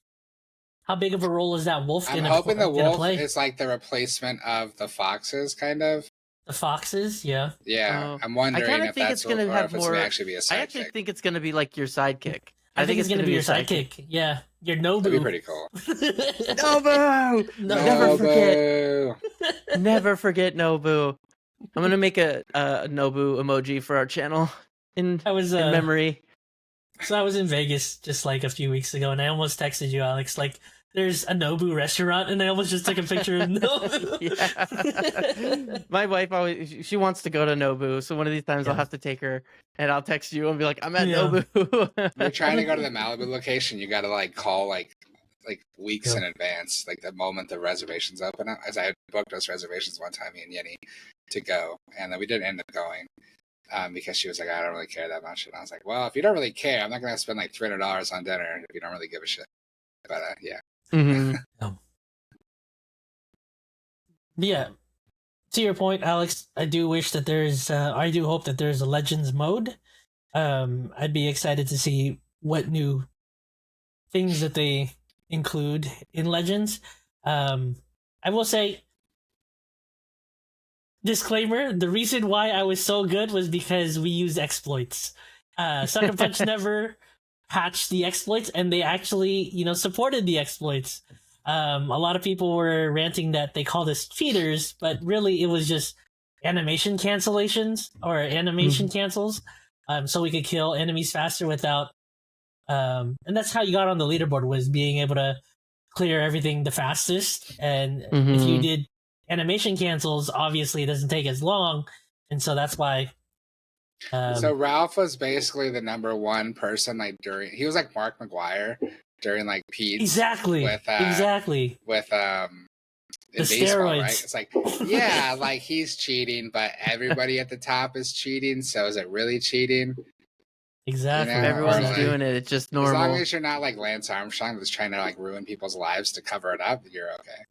How big of a role is that wolf I'm gonna, hoping the wolf play? is like the replacement of the foxes, kind of. The foxes, yeah. Yeah, Oh. I'm I wondering kind of if think that's it's gonna or have if it's more. gonna actually be a I actually sidekick. think it's gonna be like your sidekick. I think it's gonna be your sidekick. Yeah, your Nobu. That'd be pretty cool. Nobu. Never forget. Nobu. Never forget Nobu. I'm gonna make a Nobu emoji for our channel in I was in memory. So I was in Vegas just like a few weeks ago, and I almost texted you, Alex, like, there's a Nobu restaurant, and I almost just took a picture of Nobu. Yeah. My wife always she wants to go to Nobu, so one of these times I'll Yeah. have to take her and I'll text you and be like, I'm at Yeah. Nobu. You're trying to go to the Malibu location, you gotta like call like weeks Yeah. in advance, like the moment the reservations open up. As I had booked those reservations one time, me and Yenny, to go, and then we didn't end up going. Because she was like, I don't really care that much. And I was like, well, if you don't really care, I'm not going to spend like $300 on dinner if you don't really give a shit. But yeah. Mm-hmm. Yeah. To your point, Alex, I do wish that I do hope that there's a Legends mode. I'd be excited to see what new things that they include in Legends. I will say, disclaimer, the reason why I was so good was because we used exploits. Sucker Punch never patched the exploits, and they actually, supported the exploits. A lot of people were ranting that they called us cheaters, but really it was just animation cancellations or animation cancels, so we could kill enemies faster without. And that's how you got on the leaderboard, was being able to clear everything the fastest. And if you did animation cancels, obviously it doesn't take as long, and so that's why. So Ralph was basically the number one person he was like Mark McGuire during like Pete's exactly with the baseball, steroids, right? It's like, yeah, like he's cheating, but everybody at the top is cheating. So is it really cheating? Exactly. You know, Everyone's like, doing it. It's just normal. As long as you're not like Lance Armstrong that's trying to like ruin people's lives to cover it up, you're okay.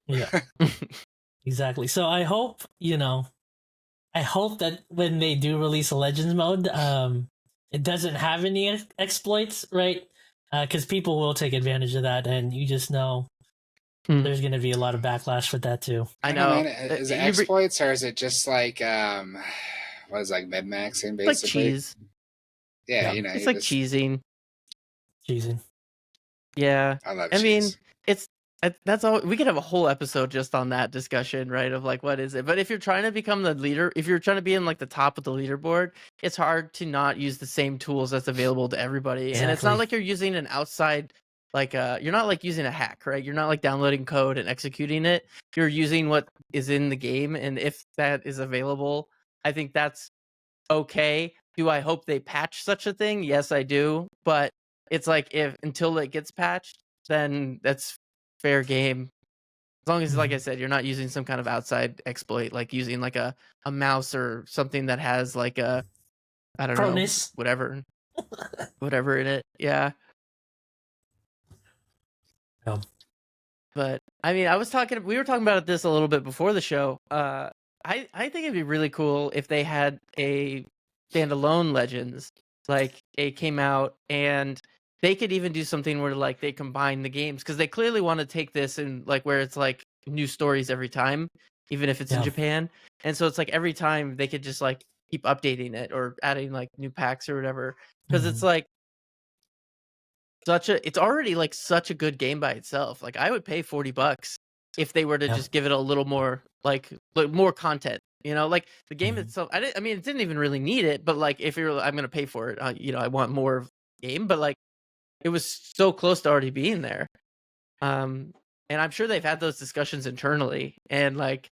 Yeah. Exactly. So I hope, that when they do release a Legends mode, it doesn't have any exploits, right? Because people will take advantage of that, and you just know There's going to be a lot of backlash with that too. I don't know. man. Is it exploits or is it just like what is it, like mid-maxing It's like basically? cheese. Yeah, Yeah. It's like cheesing. Cheesing. Yeah. I love I mean, cheese. that's all. We could have a whole episode just on that discussion, right? Of like, what is it? But if you're trying to become the leader, if you're trying to be in like the top of the leaderboard, it's hard to not use the same tools that's available to everybody. And it's not Exactly. like you're using an outside, like, you're not like using a hack, right? You're not like downloading code and executing it. You're using what is in the game. And if that is available, I think that's okay. Do I hope they patch such a thing? Yes, I do. But it's like, if until it gets patched, then that's fair game. As long as, like I said, you're not using some kind of outside exploit, like using like a mouse or something that has like a, I don't know, whatever in it. Yeah. Yeah. But I mean, we were talking about this a little bit before the show. I think it'd be really cool if they had a standalone Legends, like it came out, and they could even do something where like they combine the games, because they clearly want to take this and like where it's like new stories every time, even if it's in Japan. And so it's like every time they could just like keep updating it or adding like new packs or whatever, because it's like it's already like such a good game by itself. Like I would pay $40 if they were to just give it a little more like more content, like the game itself. I mean, it didn't even really need it, but like if you're, I'm going to pay for it, I want more game, but like it was so close to already being there. And I'm sure they've had those discussions internally, and like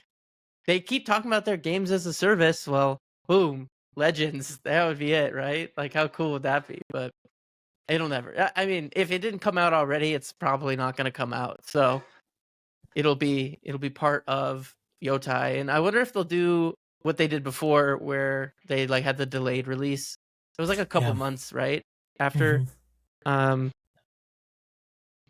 they keep talking about their games as a service. Well, boom, Legends, that would be it, right? Like how cool would that be? But it'll never. I mean, if it didn't come out already, it's probably not going to come out. So it'll be part of Yotai, and I wonder if they'll do what they did before, where they like had the delayed release. It was like a couple months, right, after. And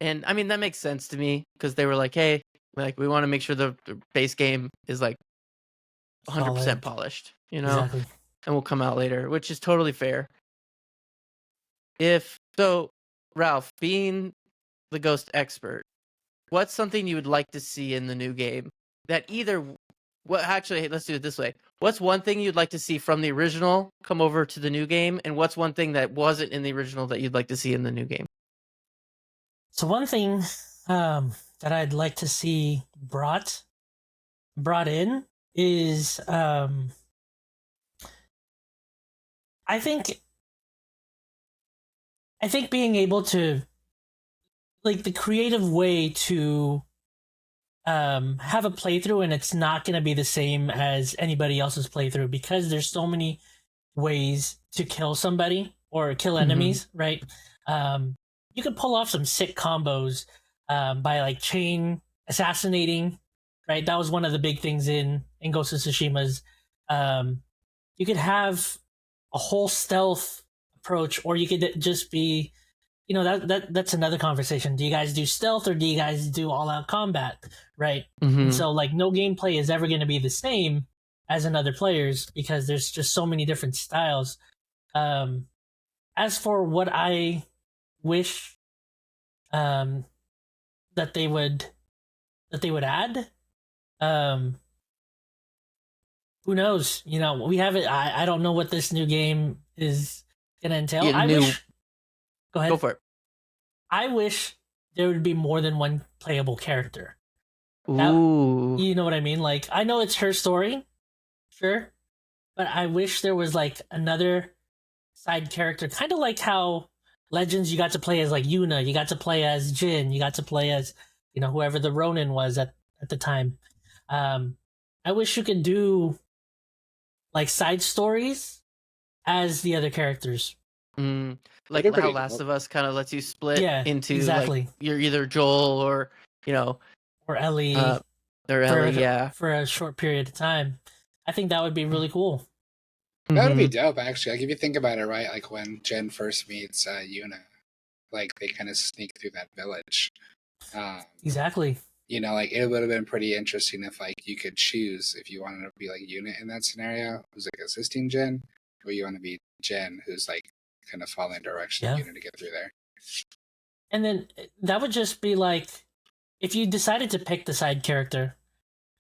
I mean that makes sense to me, because they were like, hey, like we want to make sure the base game is like 100% polished, Exactly. and will come out later, which is totally fair. If so, Ralph, being the Ghost expert, what's something you would like to see in the new game that either, well, actually, let's do it this way. What's one thing you'd like to see from the original come over to the new game, and what's one thing that wasn't in the original that you'd like to see in the new game? So one thing that I'd like to see brought in is I think being able to, like, the creative way to have a playthrough, and it's not going to be the same as anybody else's playthrough, because there's so many ways to kill somebody or kill enemies, right? You can pull off some sick combos by like chain assassinating, right? That was one of the big things in Ghost of Tsushima's. You could have a whole stealth approach, or you could just be, that's another conversation. Do you guys do stealth, or do you guys do all out combat, right? And so like no gameplay is ever going to be the same as in other players, because there's just so many different styles. As for what I wish that they would add, who knows? We haven't. I don't know what this new game is gonna entail. Go ahead. Go for it. I wish there would be more than one playable character. Ooh. You know what I mean? Like, I know it's her story, sure, but I wish there was like another side character, kind of like how Legends, you got to play as like Yuna, you got to play as Jin, you got to play as whoever the Ronin was at the time. I wish you could do like side stories as the other characters. Like how Last of Us kind of lets you split into exactly. like you're either Joel or or Ellie, for a short period of time. I think that would be really cool. That would be dope, actually. Like if you think about it, right? Like when Jen first meets Yuna, like they kind of sneak through that village. Exactly. Like it would have been pretty interesting if like you could choose if you wanted to be like Yuna in that scenario, who's like assisting Jen, or you want to be Jen, who's like kind of following direction of Yuna to get through there. And then that would just be like if you decided to pick the side character,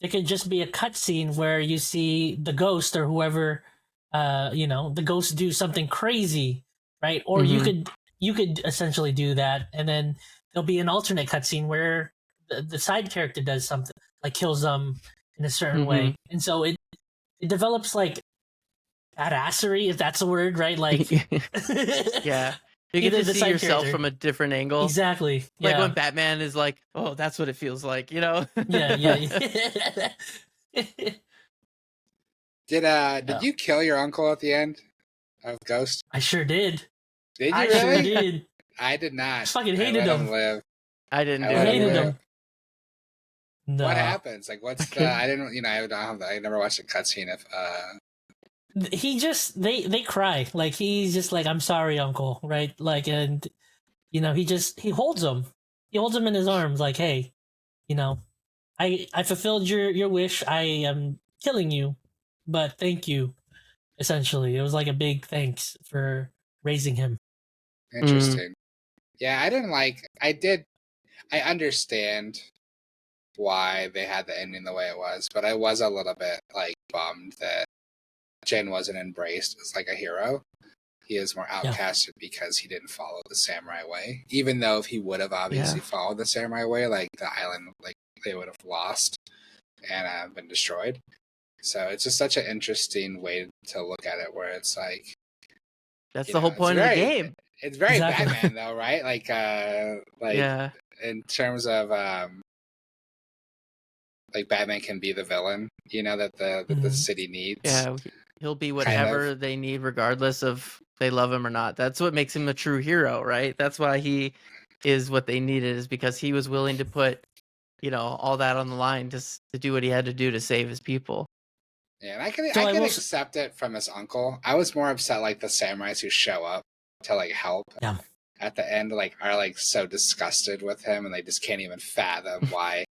it could just be a cutscene where you see the ghost or whoever, the ghost do something crazy, right? Or Mhm. you could essentially do that, and then there'll be an alternate cutscene where the side character does something like kills them in a certain way, Mhm. and so it develops like badassery, if that's a word, right? Like Yeah. You get either to the see side yourself character, from a different angle. exactly, Like when yeah, Batman is like, "Oh, that's what it feels like," you know? yeah, yeah, yeah. Did you kill your uncle at the end of Ghost? I sure did. Did I you sure really? did. I did I not. fucking I hated let him him. live. I didn't I do I let it him hated either. live. him. What No. happens? Like, I what's the? couldn't. I didn't. I don't have. I never watched a cutscene of. He just they cry. Like he's just like, I'm sorry, uncle, right? Like, and he holds him. He holds him in his arms like, hey, you know, I fulfilled your wish. I am killing you, but thank you. Essentially, it was like a big thanks for raising him. Mm. Interesting. Yeah, I didn't like. I did. I understand why they had the ending the way it was, but I was a little bit like bummed that Jin wasn't embraced as like a hero. He is more Yeah. outcasted because he didn't follow the samurai way. Even though if he would have obviously Yeah. followed the samurai way, like the island, like they would have lost and been destroyed. So it's just such an interesting way to look at it, where it's like, That's the whole it's point of the game. very Exactly. Batman though, right? Like Yeah. in terms of like Batman can be the villain, that the Mhm. city needs, Yeah. He'll be kind of. whatever they need, regardless of they love him or not. That's what makes him a true hero, right? That's why he is what they needed, is because he was willing to put, all that on the line to do what he had to do to save his people. Yeah, and So I I could will. accept it from his uncle. I was more upset like the samurais who show up to like help Yeah. at the end, like are like so disgusted with him, and they just can't even fathom why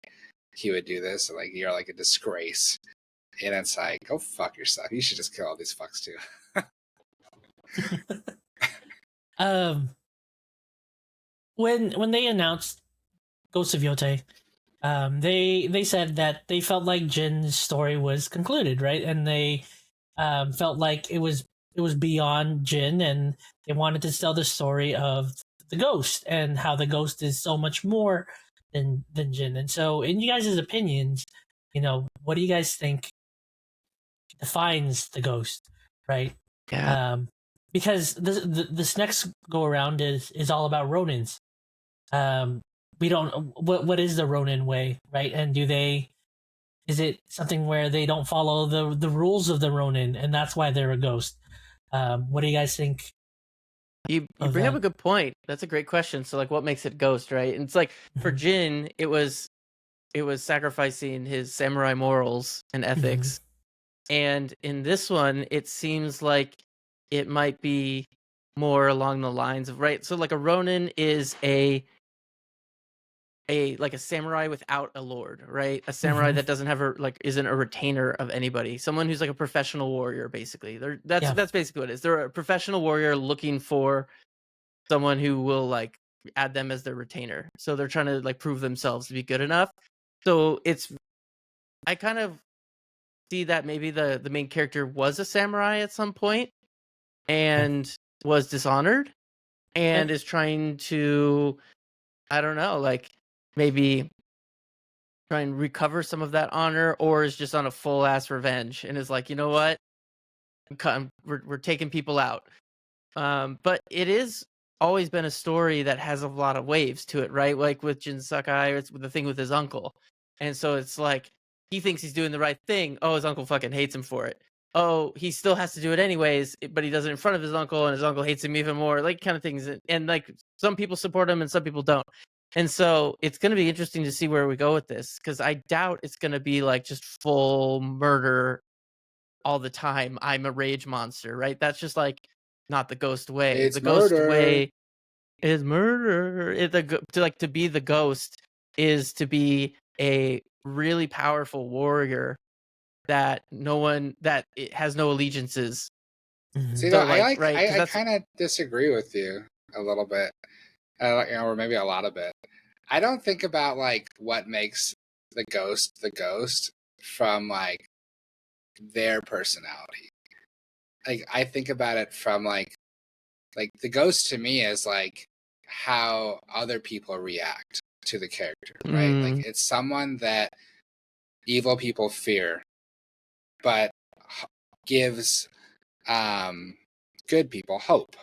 he would do this. Like, you're like a disgrace, and it's like, go fuck yourself. You should just kill all these fucks too. Um, when they announced Ghost of Yotai, they said that they felt like Jin's story was concluded, right? And they felt like it was beyond Jin, and they wanted to tell the story of the ghost and how the ghost is so much more than Jin. And so, in you guys' opinions, what do you guys think defines the ghost, right? Yeah. Because this next go around is all about Ronins. We don't what is the Ronin way, right? And is it something where they don't follow the rules of the Ronin, and that's why they're a ghost? What do you guys think You of bring up that? a good point. That's a great question. So like what makes it ghost, right? And it's like for Mhm. Jin, it was sacrificing his samurai morals and Mhm. ethics. And in this one, it seems like it might be more along the lines of, right? So like a Ronin is a samurai without a lord, right? A samurai Mhm. that doesn't have isn't a retainer of anybody. Someone who's like a professional warrior, basically. That's Yeah. that's basically what it is. They're a professional warrior looking for someone who will like add them as their retainer. So they're trying to like prove themselves to be good enough. So I kind of see that maybe the main character was a samurai at some point and was dishonored and Okay. is trying to, I don't know, like maybe try and recover some of that honor, or is just on a full ass revenge and is like, you know what, we're taking people out. But it is always been a story that has a lot of waves to it, right? Like with Jin Sakai, it's the thing with his uncle. And so it's like he thinks he's doing the right thing. Oh, his uncle fucking hates him for it. Oh, he still has to do it anyways, but he does it in front of his uncle, and his uncle hates him even more, like kind of things. And like some people support him and some people don't. And so it's going to be interesting to see where we go with this, because I doubt it's going to be like just full murder all the time. I'm a rage monster, right? That's just like not the ghost way. It's The ghost murder. way is murder. To be the ghost is to be a really powerful warrior that it has no allegiances. See, Mhm. no, So like, right? Because I that's kind of disagree with you a little bit, or maybe a lot of it. I don't think about like what makes the ghost from like their personality. Like I think about it from like the ghost to me is like how other people react to the character, right? Like Mm, it's someone that evil people fear, but gives good people hope,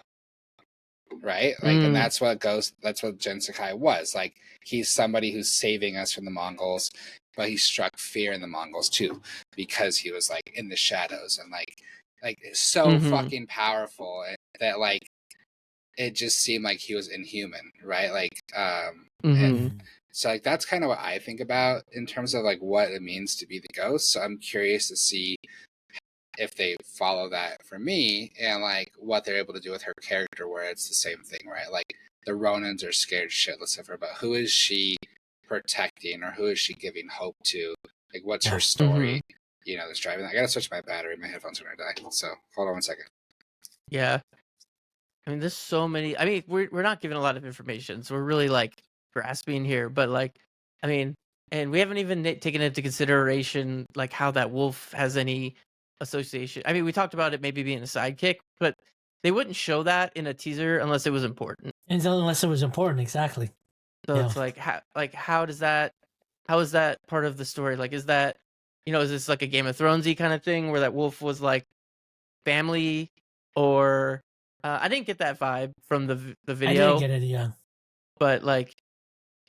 right? Like, and mm, that's what Jin Sakai was. Like, he's somebody who's saving us from the Mongols, but he struck fear in the Mongols too, because he was like in the shadows and like so mm-hmm, fucking powerful that like it just seemed like he was inhuman, right? Like, and mm-hmm. Mhm. so like that's kind of what I think about in terms of like what it means to be the ghost. So I'm curious to see if they follow that for me and like what they're able to do with her character where it's the same thing, right? Like the Ronins are scared shitless of her, but who is she protecting or who is she giving hope to? Like what's her Yeah. story? You know, that's driving. I gotta switch my battery. My headphones are gonna die. So hold on one second. Yeah. I mean, there's so many. I mean, we're not given a lot of information, so we're really like grasping here. But like, I mean, and we haven't even taken into consideration like how that wolf has any association. I mean, we talked about it maybe being a sidekick, but they wouldn't show that in a teaser unless it was important. And unless it was important, exactly. So Yeah. it's like how does that how is that part of the story? Like, is that is this like a Game of Thronesy kind of thing where that wolf was like family or I didn't get that vibe from the I didn't video, get it. Yeah. but like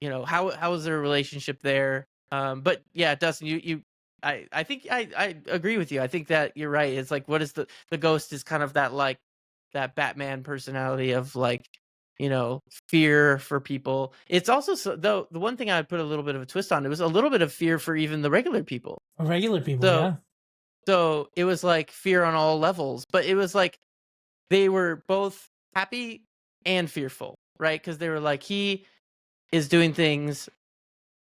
how is their relationship there? But yeah, Dustin, I think I agree with you. I think that you're right. It's like what is the ghost is kind of that like that Batman personality of like fear for people. It's also though the one thing I would put a little bit of a twist on, it was a little bit of fear for even the regular people. Regular people. So Yeah. so it was like fear on all levels, but it was like they were both happy and fearful, right? Because they were like, he is doing things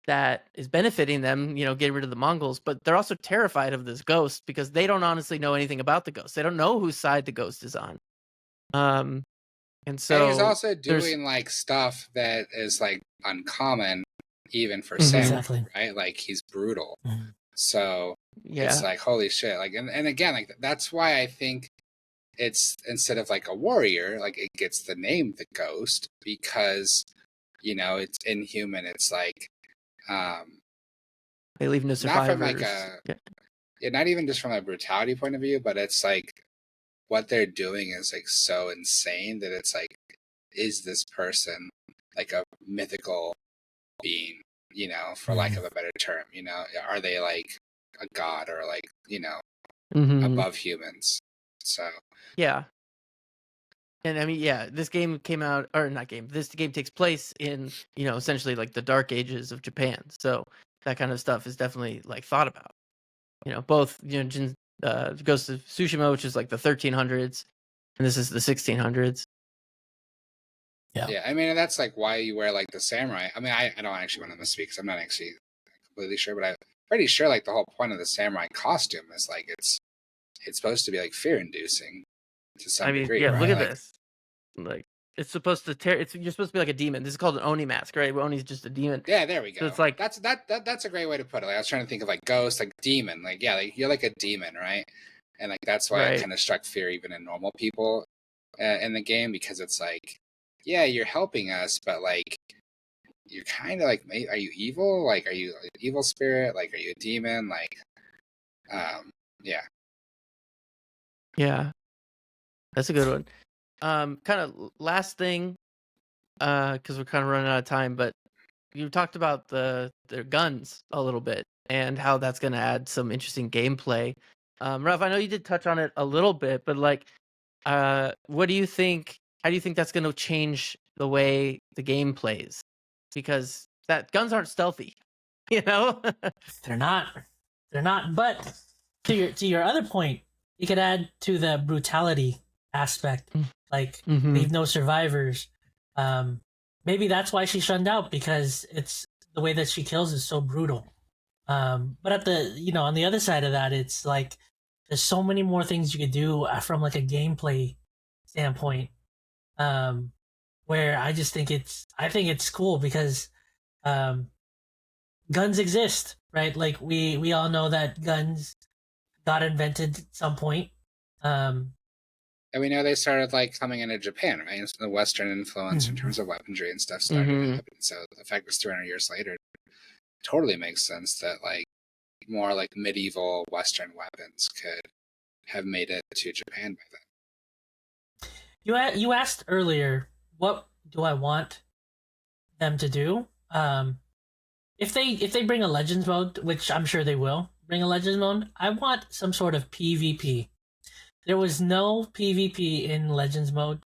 that is benefiting them, getting rid of the Mongols, but they're also terrified of this ghost because they don't honestly know anything about the ghost. They don't know whose side the ghost is on. And And he's so also there's, doing like stuff that is like uncommon even for Mhm, samurai, Exactly. right? Like he's brutal. Mhm. So it's yeah, like holy shit. Like and again, like that's why I think it's instead of like a warrior, like it gets the name the ghost because it's inhuman. It's like um they leave no not from like survivors. Yeah. not even just from a brutality point of view, but it's like what they're doing is like so insane that it's like, is this person like a mythical being, for lack Mhm. of a better term, are they like a god or like, Hmm. above humans? So Yeah. And I mean, yeah, this game came out, or not game. This game takes place in, essentially like the dark ages of Japan. So that kind of stuff is definitely like thought about. Both Ghost of Tsushima, which is like the 1300s, and this is the 1600s. Yeah. yeah, I mean, and that's like why you wear like the samurai. I mean, I don't actually want to misspeak because I'm not actually completely sure, but I'm pretty sure like the whole point of the samurai costume is like it's supposed to be like fear inducing to I some mean, degree, yeah, look right? at Like this. Like it's supposed to tear. You're supposed to be like a demon. This is called an Oni mask, right? Oni's just a demon. yeah, there we So go. it's like That's a great way to put it. Like, I was trying to think of like ghost, like demon, like yeah, like you're like a demon, right? And like that's why it right. kind of struck fear even in normal people in the game because it's like, yeah, you're helping us, but like you're kind of like, are you evil? Like, are you an evil spirit? Like, are you a demon? Like, yeah, Yeah, that's a good one. Kind of last thing, because we're kind of running out of time, but you talked about their guns a little bit and how that's going to add some interesting gameplay. Ralph, I know you did touch on it a little bit, but like, what do you think? How do you think that's going to change the way the game plays? Because that guns aren't stealthy, you know. They're not. They're not. But to your other point, you could add to the brutality aspect, like Mm-hmm. leave no survivors. Um, Maybe that's why she's shunned out because it's the way that she kills is so brutal. But at the on the other side of that, it's like there's so many more things you could do from like a gameplay standpoint. Um, where I think it's cool because guns exist, right? Like we all know that guns got invented at some point. And we know they started like coming into Japan, right? And so the Western influence in terms of weaponry and stuff started to happen. So the fact it's 300 years later totally makes sense that like more like medieval Western weapons could have made it to Japan by then. You asked earlier, what do I want them to do? If they bring a Legends mode, which I'm sure they will bring a Legends mode, I want some sort of PvP. There was no PvP in Legends mode.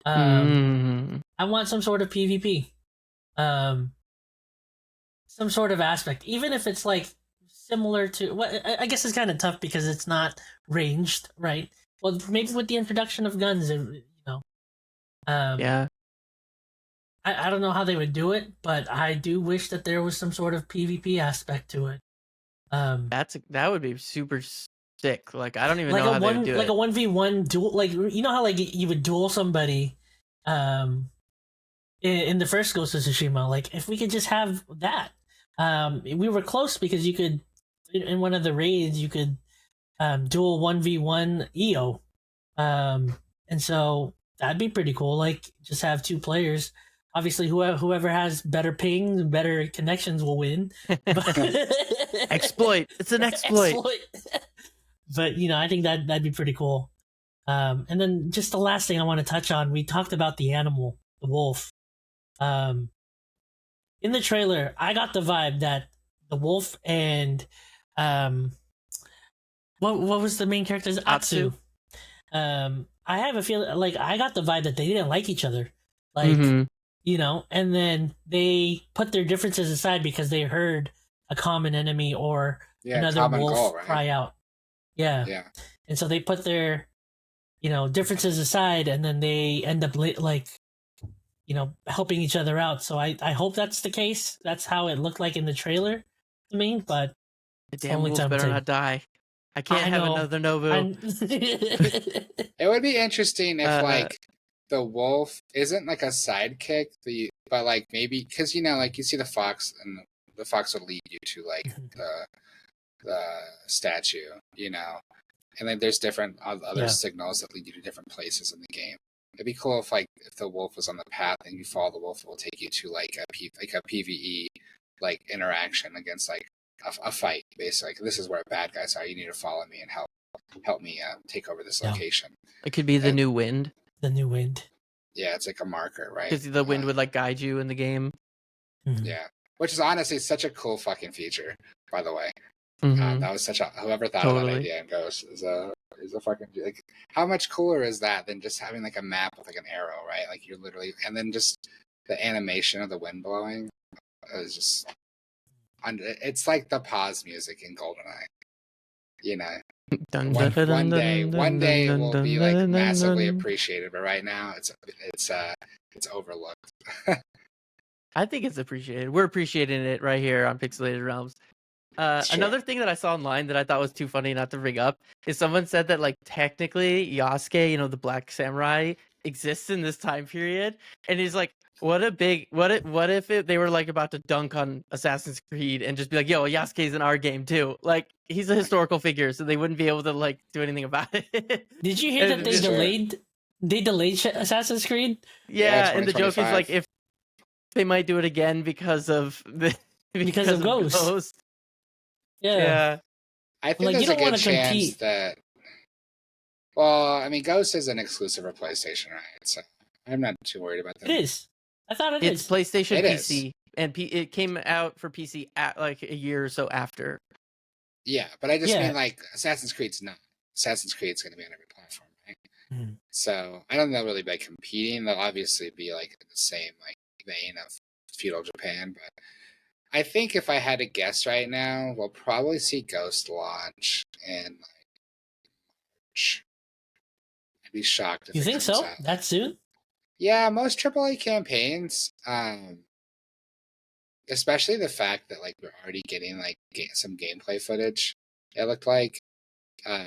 I want some sort of PvP. Some sort of aspect, even if it's like similar to what I guess it's kind of tough because it's not ranged, right? Well, maybe with the introduction of guns, Yeah. I don't know how they would do it, but I do wish that there was some sort of PvP aspect to it. That would be super sick. Like I don't even like know a how they would one do like it. a 1v1 duel, like you know how like you would duel somebody, in the first Ghost of Tsushima. Like if we could just have that, we were close because you could in one of the raids you could duel 1v1 EO, and so that'd be pretty cool. Like just have two players. Obviously, whoever has better ping, better connections will win. Exploit. It's an exploit. But I think that'd be pretty cool. And then just the last thing I want to touch on, we talked about the animal, the wolf. In the trailer, I got the vibe that the wolf and what was the main character's Atsu. I have a feeling like I got the vibe that they didn't like each other. Like and then they put their differences aside because they heard a common enemy or another wolf goal, right? cry out. Yeah. And so they put their, differences aside, and then they end up helping each other out. So I hope that's the case. That's how it looked like in the trailer to me. But the damn wolf better not die. I can't have another Nobu. It would be interesting if like the wolf isn't like a sidekick, but like maybe because like you see the fox and the fox will lead you to like the statue, and then there's different other signals that lead you to different places in the game. It'd be cool if if the wolf was on the path and you follow the wolf, it will take you to like a PvE like interaction against like a fight. Basically, like, this is where bad guys are. You need to follow me and help me take over this location. It could be the new wind. The new wind. Yeah, it's like a marker, right? Because the wind would like guide you in the game. Yeah, which is honestly such a cool fucking feature, by the way. That was such a whoever thought of that idea in Ghost is a fucking like how much cooler is that than just having like a map with like an arrow, right? Like you're literally and then just the animation of the wind blowing is just it's like the pause music in GoldenEye. One day it will be like massively appreciated, but right now it's overlooked. I think it's appreciated. We're appreciating it right here on Pixelated Realms. Another thing that I saw online that I thought was too funny not to bring up is someone said that like technically Yasuke, the Black Samurai, exists in this time period, and he's like, what if they were like about to dunk on Assassin's Creed and just be like, yo, Yasuke's in our game too. Like he's a historical figure, so they wouldn't be able to like do anything about it. Did you hear that they delayed Assassin's Creed? Yeah, and the joke is like if they might do it again because of Ghost. Yeah. I think there's a good chance that. Well, I mean, Ghost is an exclusive for PlayStation, right? So I'm not too worried about that. It is. I thought it's is. PlayStation PC, and it came out for PC at like a year or so after. Yeah, but I just mean like Assassin's Creed's not. Assassin's Creed's going to be on every platform, right? So I don't know really by competing. They'll obviously be like in the same like vein of feudal Japan, but I think if I had to guess right now, we'll probably see Ghost launch in like March. I'd be shocked if you think so? Out. That soon? Yeah, most AAA campaigns, especially the fact that like we're already getting like some gameplay footage. It looked like,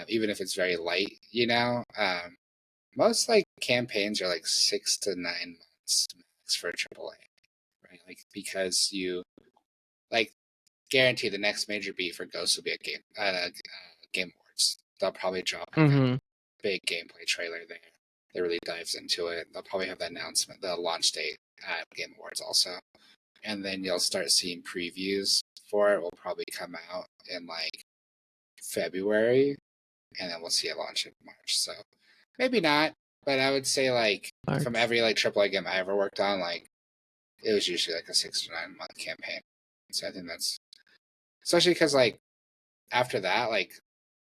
even if it's very light, most like campaigns are like 6 to 9 months max for AAA. Right? like because you like guarantee the next major beat for Ghost will be a Game Awards. They'll probably drop like a big gameplay trailer there that really dives into it. They'll probably have the announcement, the launch date at Game Awards also, and then you'll start seeing previews for it. Will probably come out in like February, and then we'll see it launch in March. So maybe not, but I would say like March. from every like AAA game I ever worked on, like it was usually like a 6 to 9 month campaign. So I think that's especially because like after that, like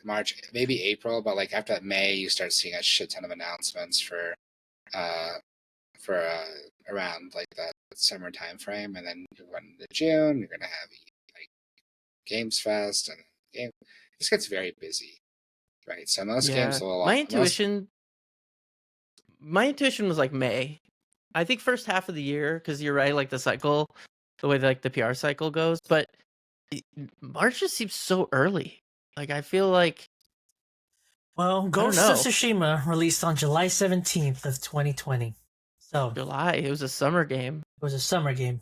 March, maybe April, but like after that May, you start seeing a shit ton of announcements for around like that summer time frame, and then you're going into June. You're gonna have like Games Fest, and this gets very busy, right? So most games will. My intuition was like May. I think first half of the year, because you're right, like the cycle, the way like the PR cycle goes, but March just seems so early. Like I feel like. Well, Ghost of Tsushima released on July 17th of 2020. So July, it was a summer game. It was a summer game.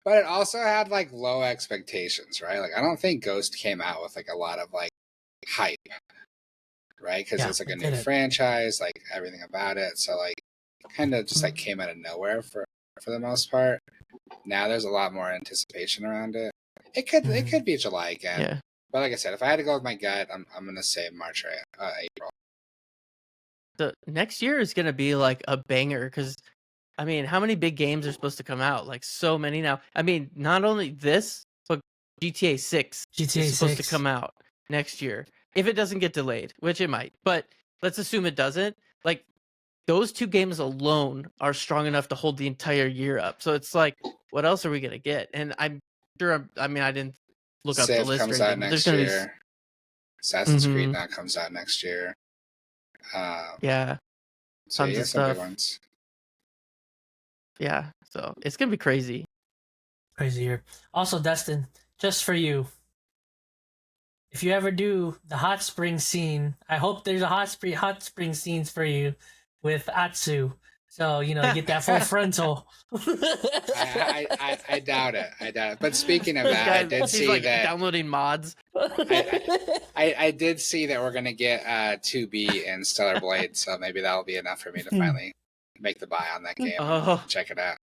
But it also had like low expectations, right? Like I don't think Ghost came out with like a lot of like hype, right? Because it's like a new franchise, like everything about it. So like kind of just like came out of nowhere for the most part. Now there's a lot more anticipation around it. It could be July again. Yeah. But like I said, if I had to go with my gut, I'm gonna say March or April. The next year is gonna be like a banger because, I mean, how many big games are supposed to come out? Like so many now. I mean, not only this, but GTA 6 is supposed to come out next year if it doesn't get delayed, which it might. But let's assume it doesn't. Like those two games alone are strong enough to hold the entire year up. So it's like, what else are we gonna get? And I'm sure. I mean, I didn't look up the list. Comes out next year. Assassin's Creed now comes out next year. Yeah. So tons of some stuff. Big ones. Yeah. So it's gonna be crazy. Crazy year. Also, Dustin, just for you, if you ever do the hot spring scene, I hope there's a hot spring scenes for you with Atsu. So, you get that full frontal. I doubt it. But speaking of that, I did see that downloading mods. I did see that we're gonna get 2B in Stellar Blade, so maybe that'll be enough for me to finally make the buy on that game and check it out.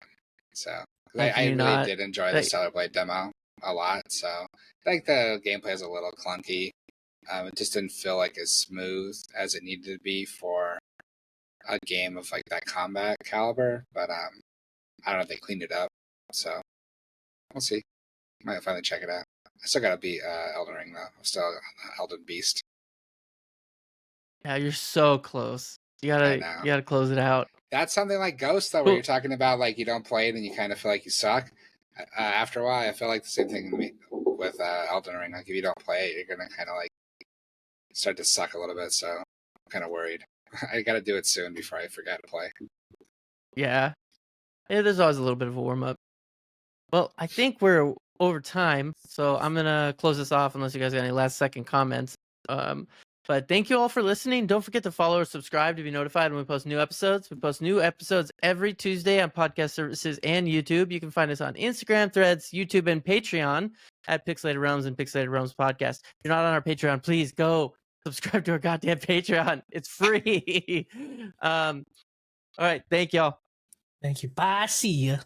So I really did enjoy the Stellar Blade demo a lot. So I think the gameplay is a little clunky. It just didn't feel like as smooth as it needed to be for a game of like that combat caliber, but I don't know if they cleaned it up, so we'll see. Might finally check it out. I still gotta beat Elden Ring though. I'm still Elden Beast. Yeah, you're so close. You gotta close it out. That's something like Ghost though, where you're talking about like you don't play it and you kind of feel like you suck. After a while, I feel like the same thing with Elden Ring. Like if you don't play it, you're gonna kind of like start to suck a little bit. So I'm kind of worried. I gotta do it soon before I forget to play. Yeah, there's always a little bit of a warm up. Well, I think we're over time, so I'm gonna close this off unless you guys got any last second comments. But thank you all for listening. Don't forget to follow or subscribe to be notified when we post new episodes. We post new episodes every Tuesday on podcast services and YouTube. You can find us on Instagram, Threads, YouTube, and Patreon at Pixelated Realms and Pixelated Realms Podcast. If you're not on our Patreon, please go subscribe to our goddamn Patreon. It's free. All right. Thank y'all. Thank you. Bye. See ya.